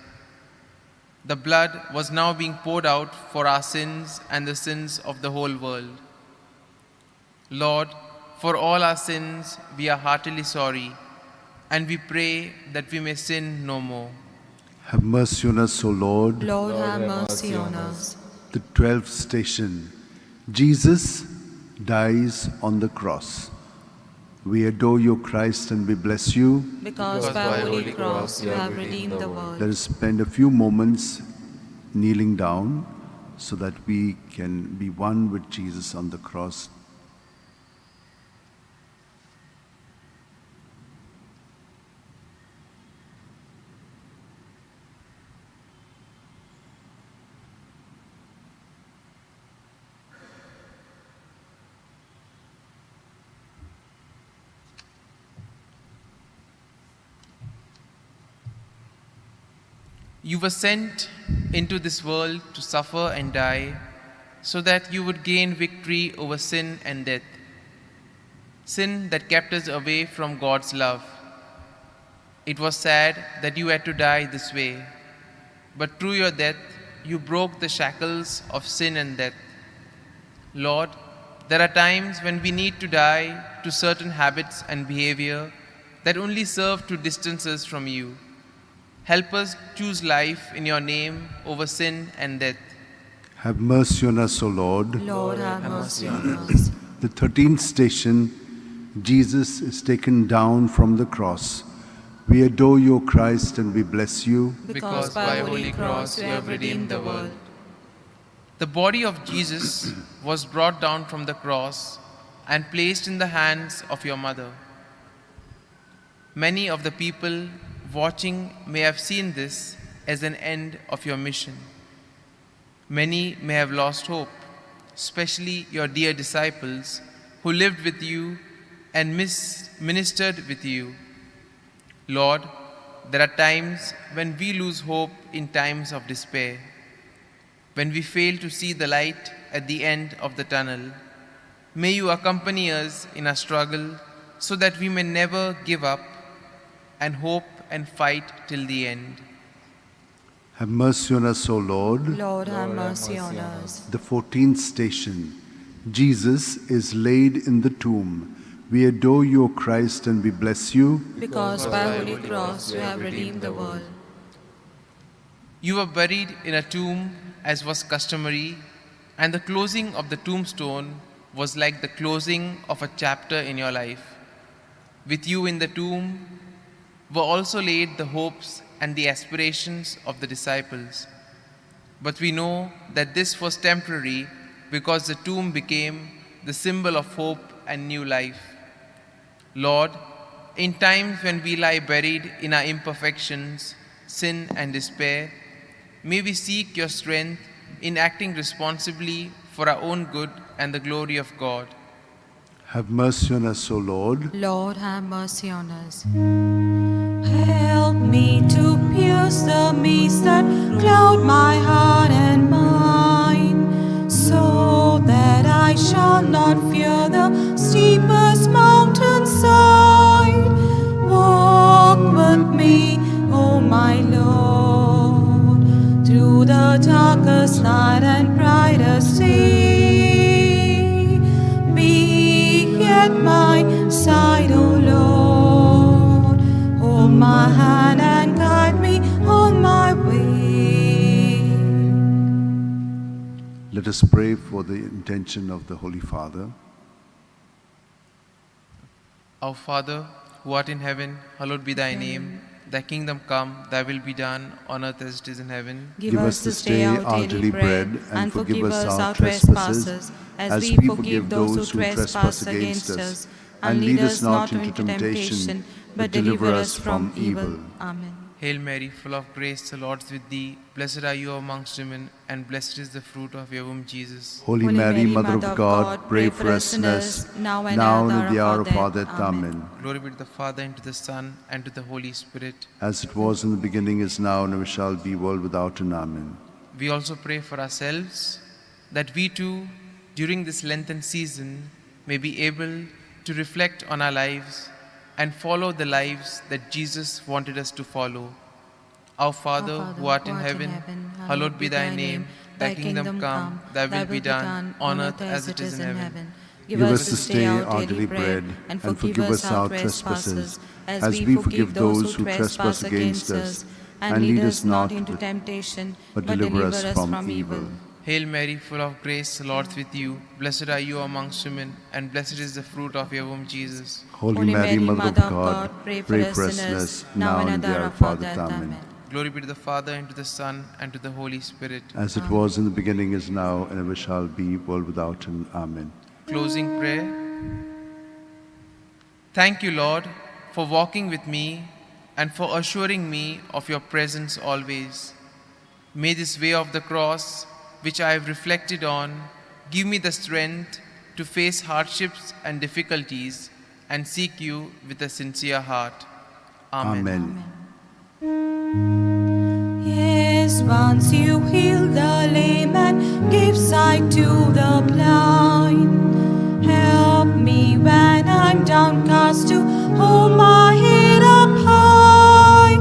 The blood was now being poured out for our sins and the sins of the whole world. Lord, for all our sins, we are heartily sorry, and we pray that we may sin no more. Have mercy on us, O Lord. Lord, have mercy on us. The 12th station, Jesus dies on the cross. We adore you, Christ, and we bless you. Because by a holy cross you have redeemed the world. Let us spend a few moments kneeling down so that we can be one with Jesus on the cross. You were sent into this world to suffer and die so that you would gain victory over sin and death. Sin that kept us away from God's love. It was sad that you had to die this way, but through your death, you broke the shackles of sin and death. Lord, there are times when we need to die to certain habits and behavior that only serve to distance us from you. Help us choose life in your name over sin and death. Have mercy on us, O Lord. Lord, have mercy on us. The 13th station, Jesus is taken down from the cross. We adore you, O Christ, and we bless you. Because by a holy cross you have redeemed the world. The body of Jesus was brought down from the cross and placed in the hands of your mother. Many of the people watching may have seen this as an end of your mission. Many may have lost hope, especially your dear disciples who lived with you and ministered with you. Lord, there are times when we lose hope in times of despair, when we fail to see the light at the end of the tunnel. May you accompany us in our struggle so that we may never give up and hope and fight till the end. Have mercy on us, O Lord. Lord, have mercy on us. The 14th station. Jesus is laid in the tomb. We adore you, O Christ, and we bless you. Because by Holy Cross you have redeemed the world. You were buried in a tomb as was customary, and the closing of the tombstone was like the closing of a chapter in your life. With you in the tomb were also laid the hopes and the aspirations of the disciples. But we know that this was temporary because the tomb became the symbol of hope and new life. Lord, in times when we lie buried in our imperfections, sin and despair, may we seek your strength in acting responsibly for our own good and the glory of God. Have mercy on us, O Lord. Lord, have mercy on us. Help me to pierce the mist that cloud my heart and mind, so that I shall not fear the steepest mountainside. Walk with me, O my Lord, through the darkest night and brightest day. Be at my side, O Lord. Hold my hand and guide me on my way. Let us pray for the intention of the Holy Father. Our Father, who art in heaven, hallowed be thy name. Thy kingdom come, thy will be done, on earth as it is in heaven. Give us this day our daily bread, and forgive us our trespasses, as we forgive those who trespass against us. And lead us not into temptation, but deliver us from evil. Amen. Hail Mary, full of grace, the Lord is with thee. Blessed are you amongst women, and blessed is the fruit of your womb, Jesus. Holy Mary, Mother of God, pray for us sinners, now and at the hour of our death. Amen. Glory be to the Father, and to the Son, and to the Holy Spirit. As it was in the beginning, is now, and ever shall be, world without end. Amen. We also pray for ourselves, that we too, during this Lenten season, may be able to reflect on our lives and follow the lives that Jesus wanted us to follow. Our Father, who art in heaven, hallowed be thy name. Thy kingdom come, thy will be done, on earth as it is in heaven. Give us this day our daily bread, and forgive us our trespasses, as we forgive those who trespass against us. And lead us not into temptation, but deliver us from evil. Hail Mary, full of grace, the Lord is with you. Blessed are you amongst women, and blessed is the fruit of your womb, Jesus. Holy Mary, Mother of God, pray for us sinners, now and at the hour of our death. Amen. Glory be to the Father, and to the Son, and to the Holy Spirit. As it was in the beginning, is now, and ever shall be, world without end. Amen. Closing prayer. Thank you, Lord, for walking with me and for assuring me of your presence always. May this way of the cross, which I have reflected on, give me the strength to face hardships and difficulties and seek you with a sincere heart. Amen. Yes, once you healed the lame and gave sight to the blind. Help me when I'm downcast to hold my head up high.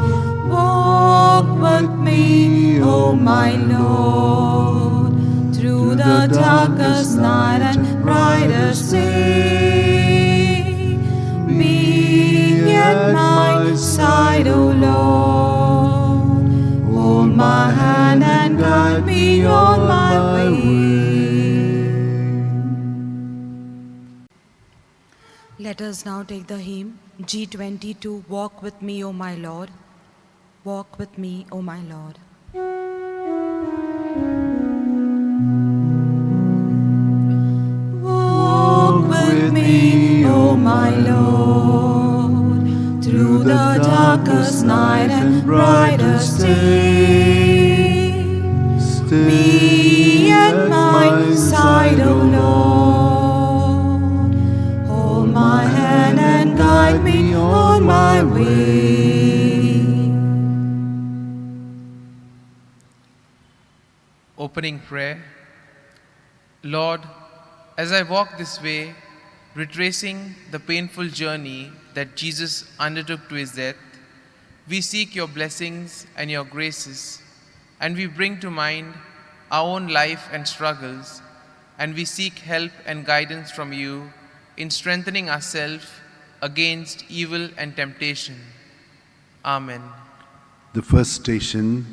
Walk with me, O my Lord, through the darkest night and brightest day. Be at my side, O Lord. Hold my hand and guide me on my way. Let us now take the hymn G22, Walk with me, O my Lord. Walk with me, O my Lord. Walk with me, O my Lord, through the darkest darkest night and brightest day. Be at my side, O Lord. Hold my hand and guide me on my way. Opening prayer. Lord, as I walk this way, retracing the painful journey that Jesus undertook to his death, we seek your blessings and your graces, and we bring to mind our own life and struggles, and we seek help and guidance from you in strengthening ourselves against evil and temptation. Amen. The first station,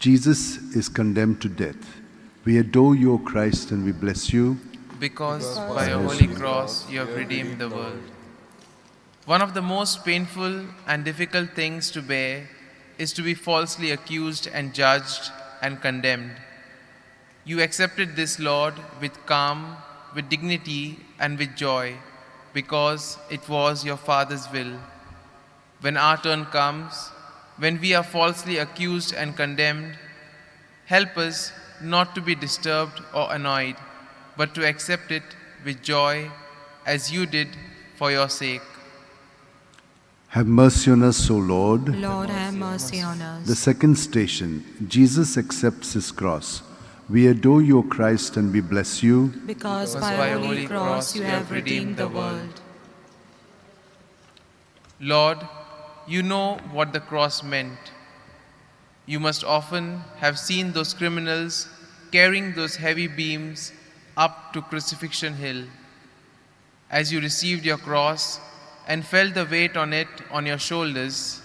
Jesus is condemned to death. We adore you, O Christ, and we bless you. Because by your holy cross you have redeemed the world. One of the most painful and difficult things to bear is to be falsely accused and judged and condemned. You accepted this, Lord, with calm, with dignity, and with joy, because it was your Father's will. When our turn comes, when we are falsely accused and condemned, help us not to be disturbed or annoyed, but to accept it with joy, as you did for your sake. Have mercy on us, O Lord. Lord, have mercy on us. The second station, Jesus accepts his cross. We adore you, O Christ, and we bless you. Because by your holy cross you have redeemed the world. Lord, you know what the cross meant. You must often have seen those criminals carrying those heavy beams up to Crucifixion Hill. As you received your cross and felt the weight on it on your shoulders,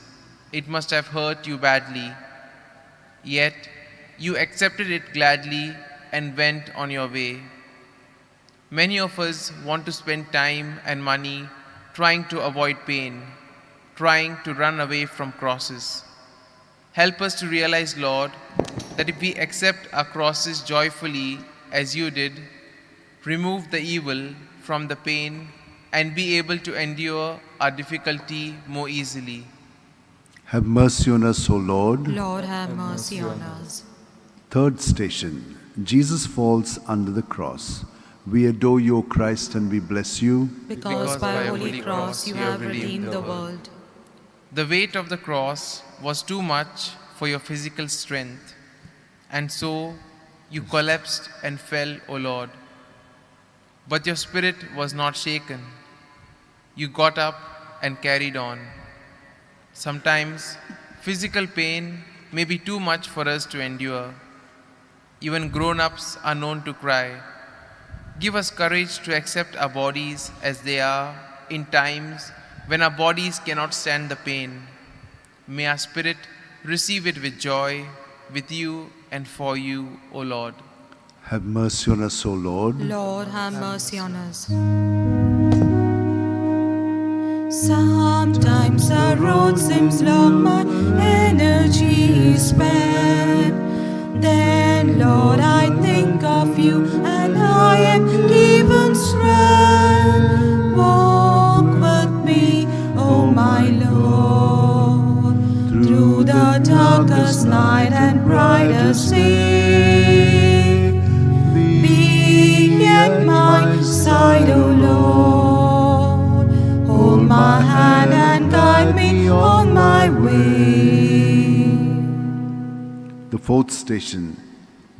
it must have hurt you badly. Yet you accepted it gladly and went on your way. Many of us want to spend time and money trying to avoid pain, trying to run away from crosses. Help us to realize, Lord, that if we accept our crosses joyfully as you did, remove the evil from the pain, and be able to endure our difficulty more easily. Have mercy on us, O Lord. Lord, have mercy on us. Third station, Jesus falls under the cross. We adore you, O Christ, and we bless you. Because by your holy cross you have redeemed the world. The weight of the cross was too much for your physical strength, and so you collapsed and fell, O Lord. But your spirit was not shaken. You got up and carried on. Sometimes physical pain may be too much for us to endure. Even grown-ups are known to cry. Give us courage to accept our bodies as they are in times when our bodies cannot stand the pain. May our spirit receive it with joy, with you and for you, O Lord. Have mercy on us, O Lord. Lord, have mercy on us. Sometimes the road seems long, my energy is spent. Then, Lord, I think of you and I am given strength. Walk with me, O my Lord, through the darkest night and brightest day. Be at my side, O Lord. Hold my hand and guide me on my way. The fourth station,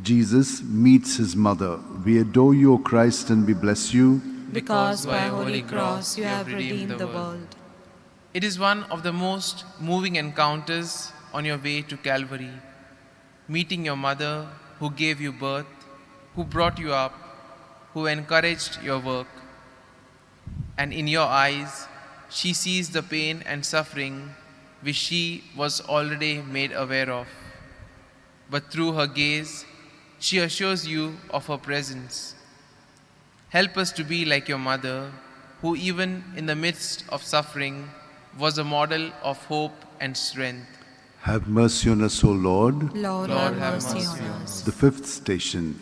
Jesus meets his mother. We adore you, O Christ, and we bless you. Because by your holy cross you have redeemed the world. It is one of the most moving encounters on your way to Calvary. Meeting your mother who gave you birth, who brought you up, who encouraged your work. And in your eyes, she sees the pain and suffering which she was already made aware of. But through her gaze, she assures you of her presence. Help us to be like your mother, who even in the midst of suffering was a model of hope and strength. Have mercy on us, O Lord. Lord, have mercy on us. The fifth station,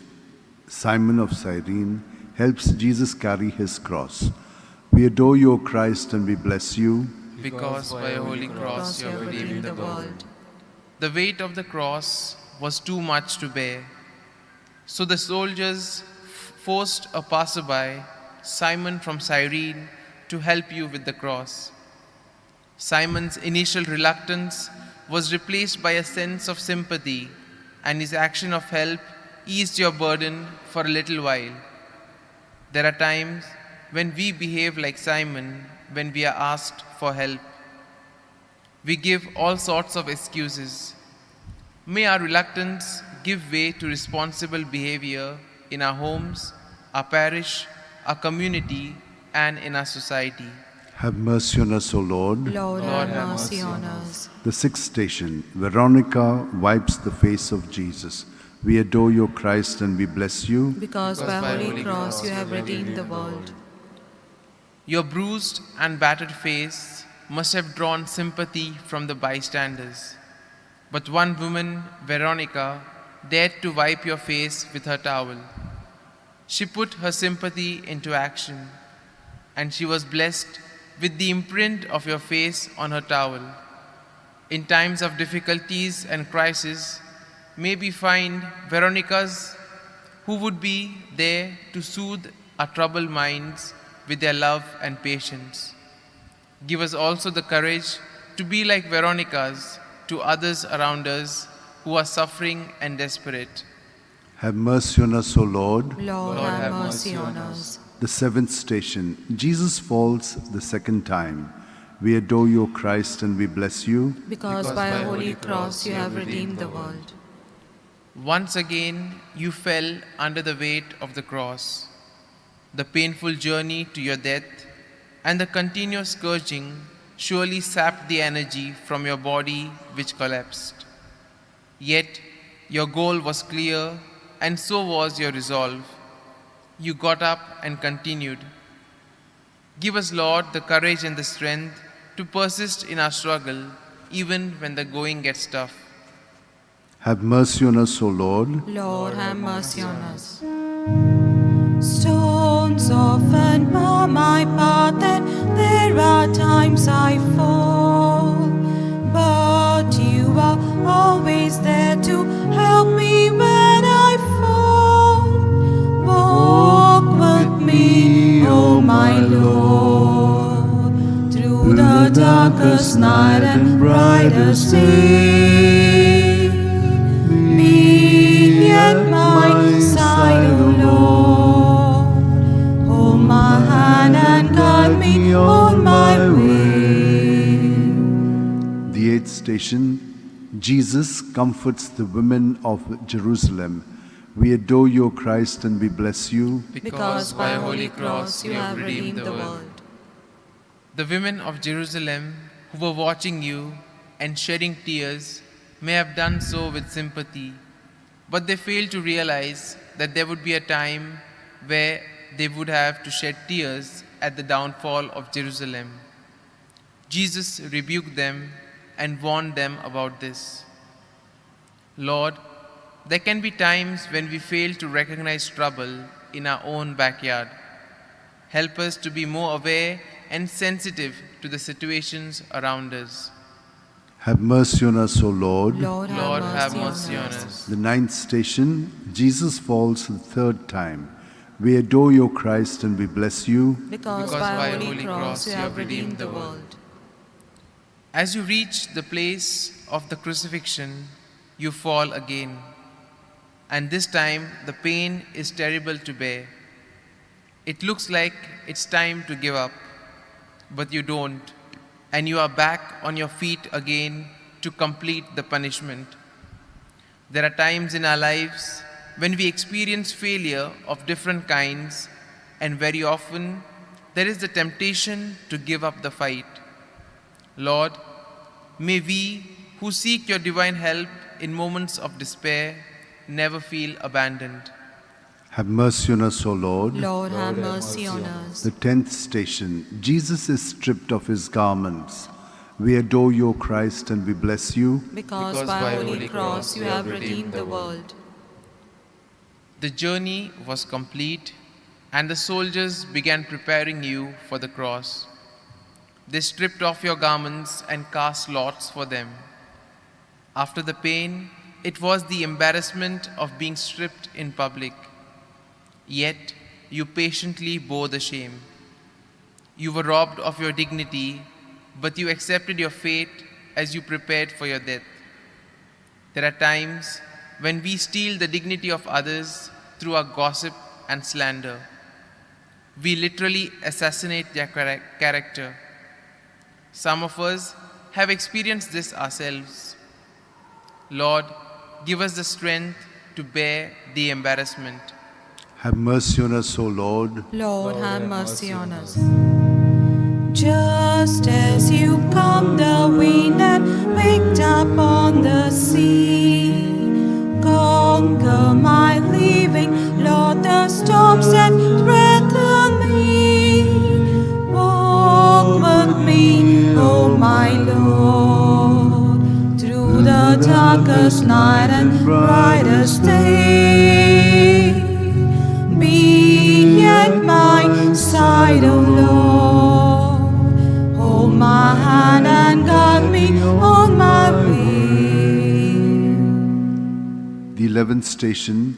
Simon of Cyrene helps Jesus carry his cross. We adore you, O Christ, and we bless you. because by a holy cross you have redeemed the world. The weight of the cross was too much to bear. So the soldiers forced a passerby, Simon from Cyrene, to help you with the cross. Simon's initial reluctance was replaced by a sense of sympathy, and his action of help eased your burden for a little while. There are times when we behave like Simon when we are asked for help. We give all sorts of excuses. May our reluctance give way to responsible behavior in our homes, our parish, our community, and in our society. Have mercy on us, O Lord. Lord, have mercy on us. The sixth station, Veronica wipes the face of Jesus. We adore you, Christ, and we bless you. Because by a holy cross you have redeemed the world. Your bruised and battered face must have drawn sympathy from the bystanders. But one woman, Veronica, dared to wipe your face with her towel. She put her sympathy into action, and she was blessed with the imprint of your face on her towel. In times of difficulties and crisis, may we find Veronicas who would be there to soothe our troubled minds with their love and patience. Give us also the courage to be like Veronicas to others around us who are suffering and desperate. Have mercy on us, O Lord. Lord, have mercy on us. The seventh station, Jesus falls the second time. We adore you, Christ, and we bless you. Because by a holy cross you have redeemed the world. Once again, you fell under the weight of the cross. The painful journey to your death and the continuous scourging surely sapped the energy from your body, which collapsed. Yet, your goal was clear, and so was your resolve. You got up and continued. Give us, Lord, the courage and the strength to persist in our struggle, even when the going gets tough. Have mercy on us, O Lord. Lord, have mercy on us. Stones often bar my path, and there are times I fall. But you are always there to help me when I fall. Walk with me, oh my Lord, through the darkest night and brightest day. Be at my side, O Lord. Hold my hand and guide me on my way. The eighth station, Jesus comforts the women of Jerusalem. We adore you, Christ, and we bless you. Because by a holy cross you have redeemed the world. The women of Jerusalem who were watching you and shedding tears may have done so with sympathy, but they failed to realize that there would be a time where they would have to shed tears at the downfall of Jerusalem. Jesus rebuked them and warned them about this. Lord, there can be times when we fail to recognize trouble in our own backyard. Help us to be more aware and sensitive to the situations around us. Have mercy on us, O Lord. Lord, have mercy on us. The ninth station, Jesus falls the third time. We adore you, Christ, and we bless you. Because by a holy cross you have redeemed the world. As you reach the place of the crucifixion, you fall again. And this time, the pain is terrible to bear. It looks like it's time to give up, but you don't, and you are back on your feet again to complete the punishment. There are times in our lives when we experience failure of different kinds, and very often there is the temptation to give up the fight. Lord, may we who seek your divine help in moments of despair never feel abandoned. Have mercy on us, O Lord. Lord, have mercy on us. The 10th station, Jesus is stripped of his garments. We adore you, Christ, and we bless you. Because by a holy cross you have redeemed the world. The journey was complete, and the soldiers began preparing you for the cross. They stripped off your garments and cast lots for them. After the pain, it was the embarrassment of being stripped in public. Yet you patiently bore the shame. You were robbed of your dignity, but you accepted your fate as you prepared for your death. There are times when we steal the dignity of others through our gossip and slander. We literally assassinate their character. Some of us have experienced this ourselves. Lord, give us the strength to bear the embarrassment. Have mercy on us, O Lord. Lord, have mercy on us. Just as you calmed the wind and waked up on the sea, conquer my living, Lord, the storms that threaten me. Walk with me, oh my Lord, through the darkest night and brightest day. Be at my side, O Lord. Hold my hand and guide me on my way. The 11th station,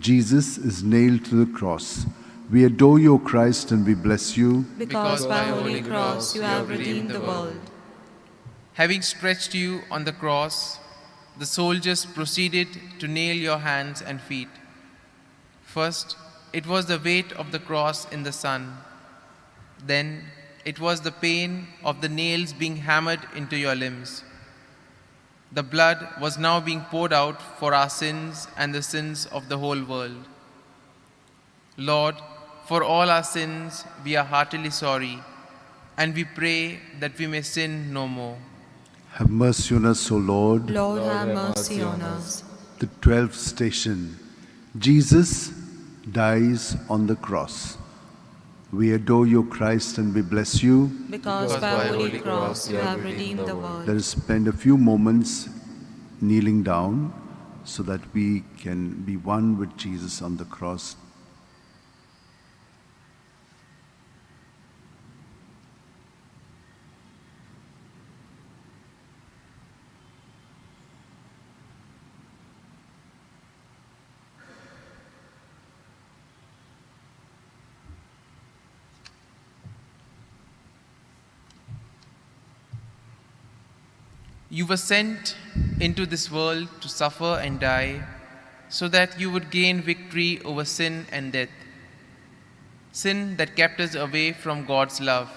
Jesus is nailed to the cross. We adore you, O Christ, and we bless you. Because by holy cross you have redeemed the world. Having stretched you on the cross, the soldiers proceeded to nail your hands and feet. First, it was the weight of the cross in the sun. Then, it was the pain of the nails being hammered into your limbs. The blood was now being poured out for our sins and the sins of the whole world. Lord, for all our sins, we are heartily sorry, and we pray that we may sin no more. Have mercy on us, O Lord. Lord, have mercy on us. The 12th station, Jesus dies on the cross. We adore you, Christ, and we bless you. Because by holy cross you have redeemed the world. Let us spend a few moments kneeling down so that we can be one with Jesus on the cross. You were sent into this world to suffer and die so that you would gain victory over sin and death. Sin that kept us away from God's love.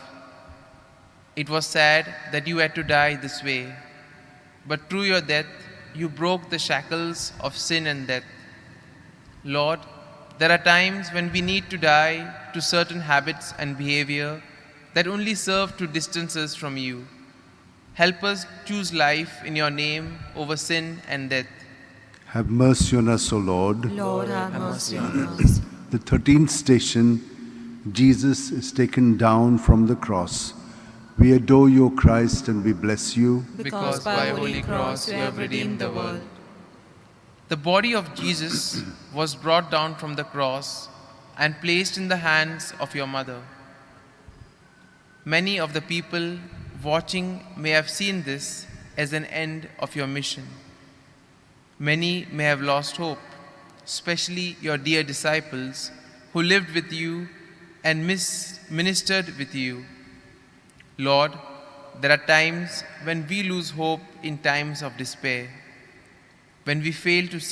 It was sad that you had to die this way, but through your death, you broke the shackles of sin and death. Lord, there are times when we need to die to certain habits and behavior that only serve to distance us from you. Help us choose life in your name over sin and death. Have mercy on us, O Lord. Lord, have mercy on us. The 13th station, Jesus is taken down from the cross. We adore you, O Christ, and we bless you. Because by holy cross you have redeemed the world. The body of Jesus was brought down from the cross and placed in the hands of your mother. Many of the people watching may have seen this as an end of your mission. Many may have lost hope, especially your dear disciples who lived with you and ministered with you. Lord, there are times when we lose hope in times of despair, when we fail to see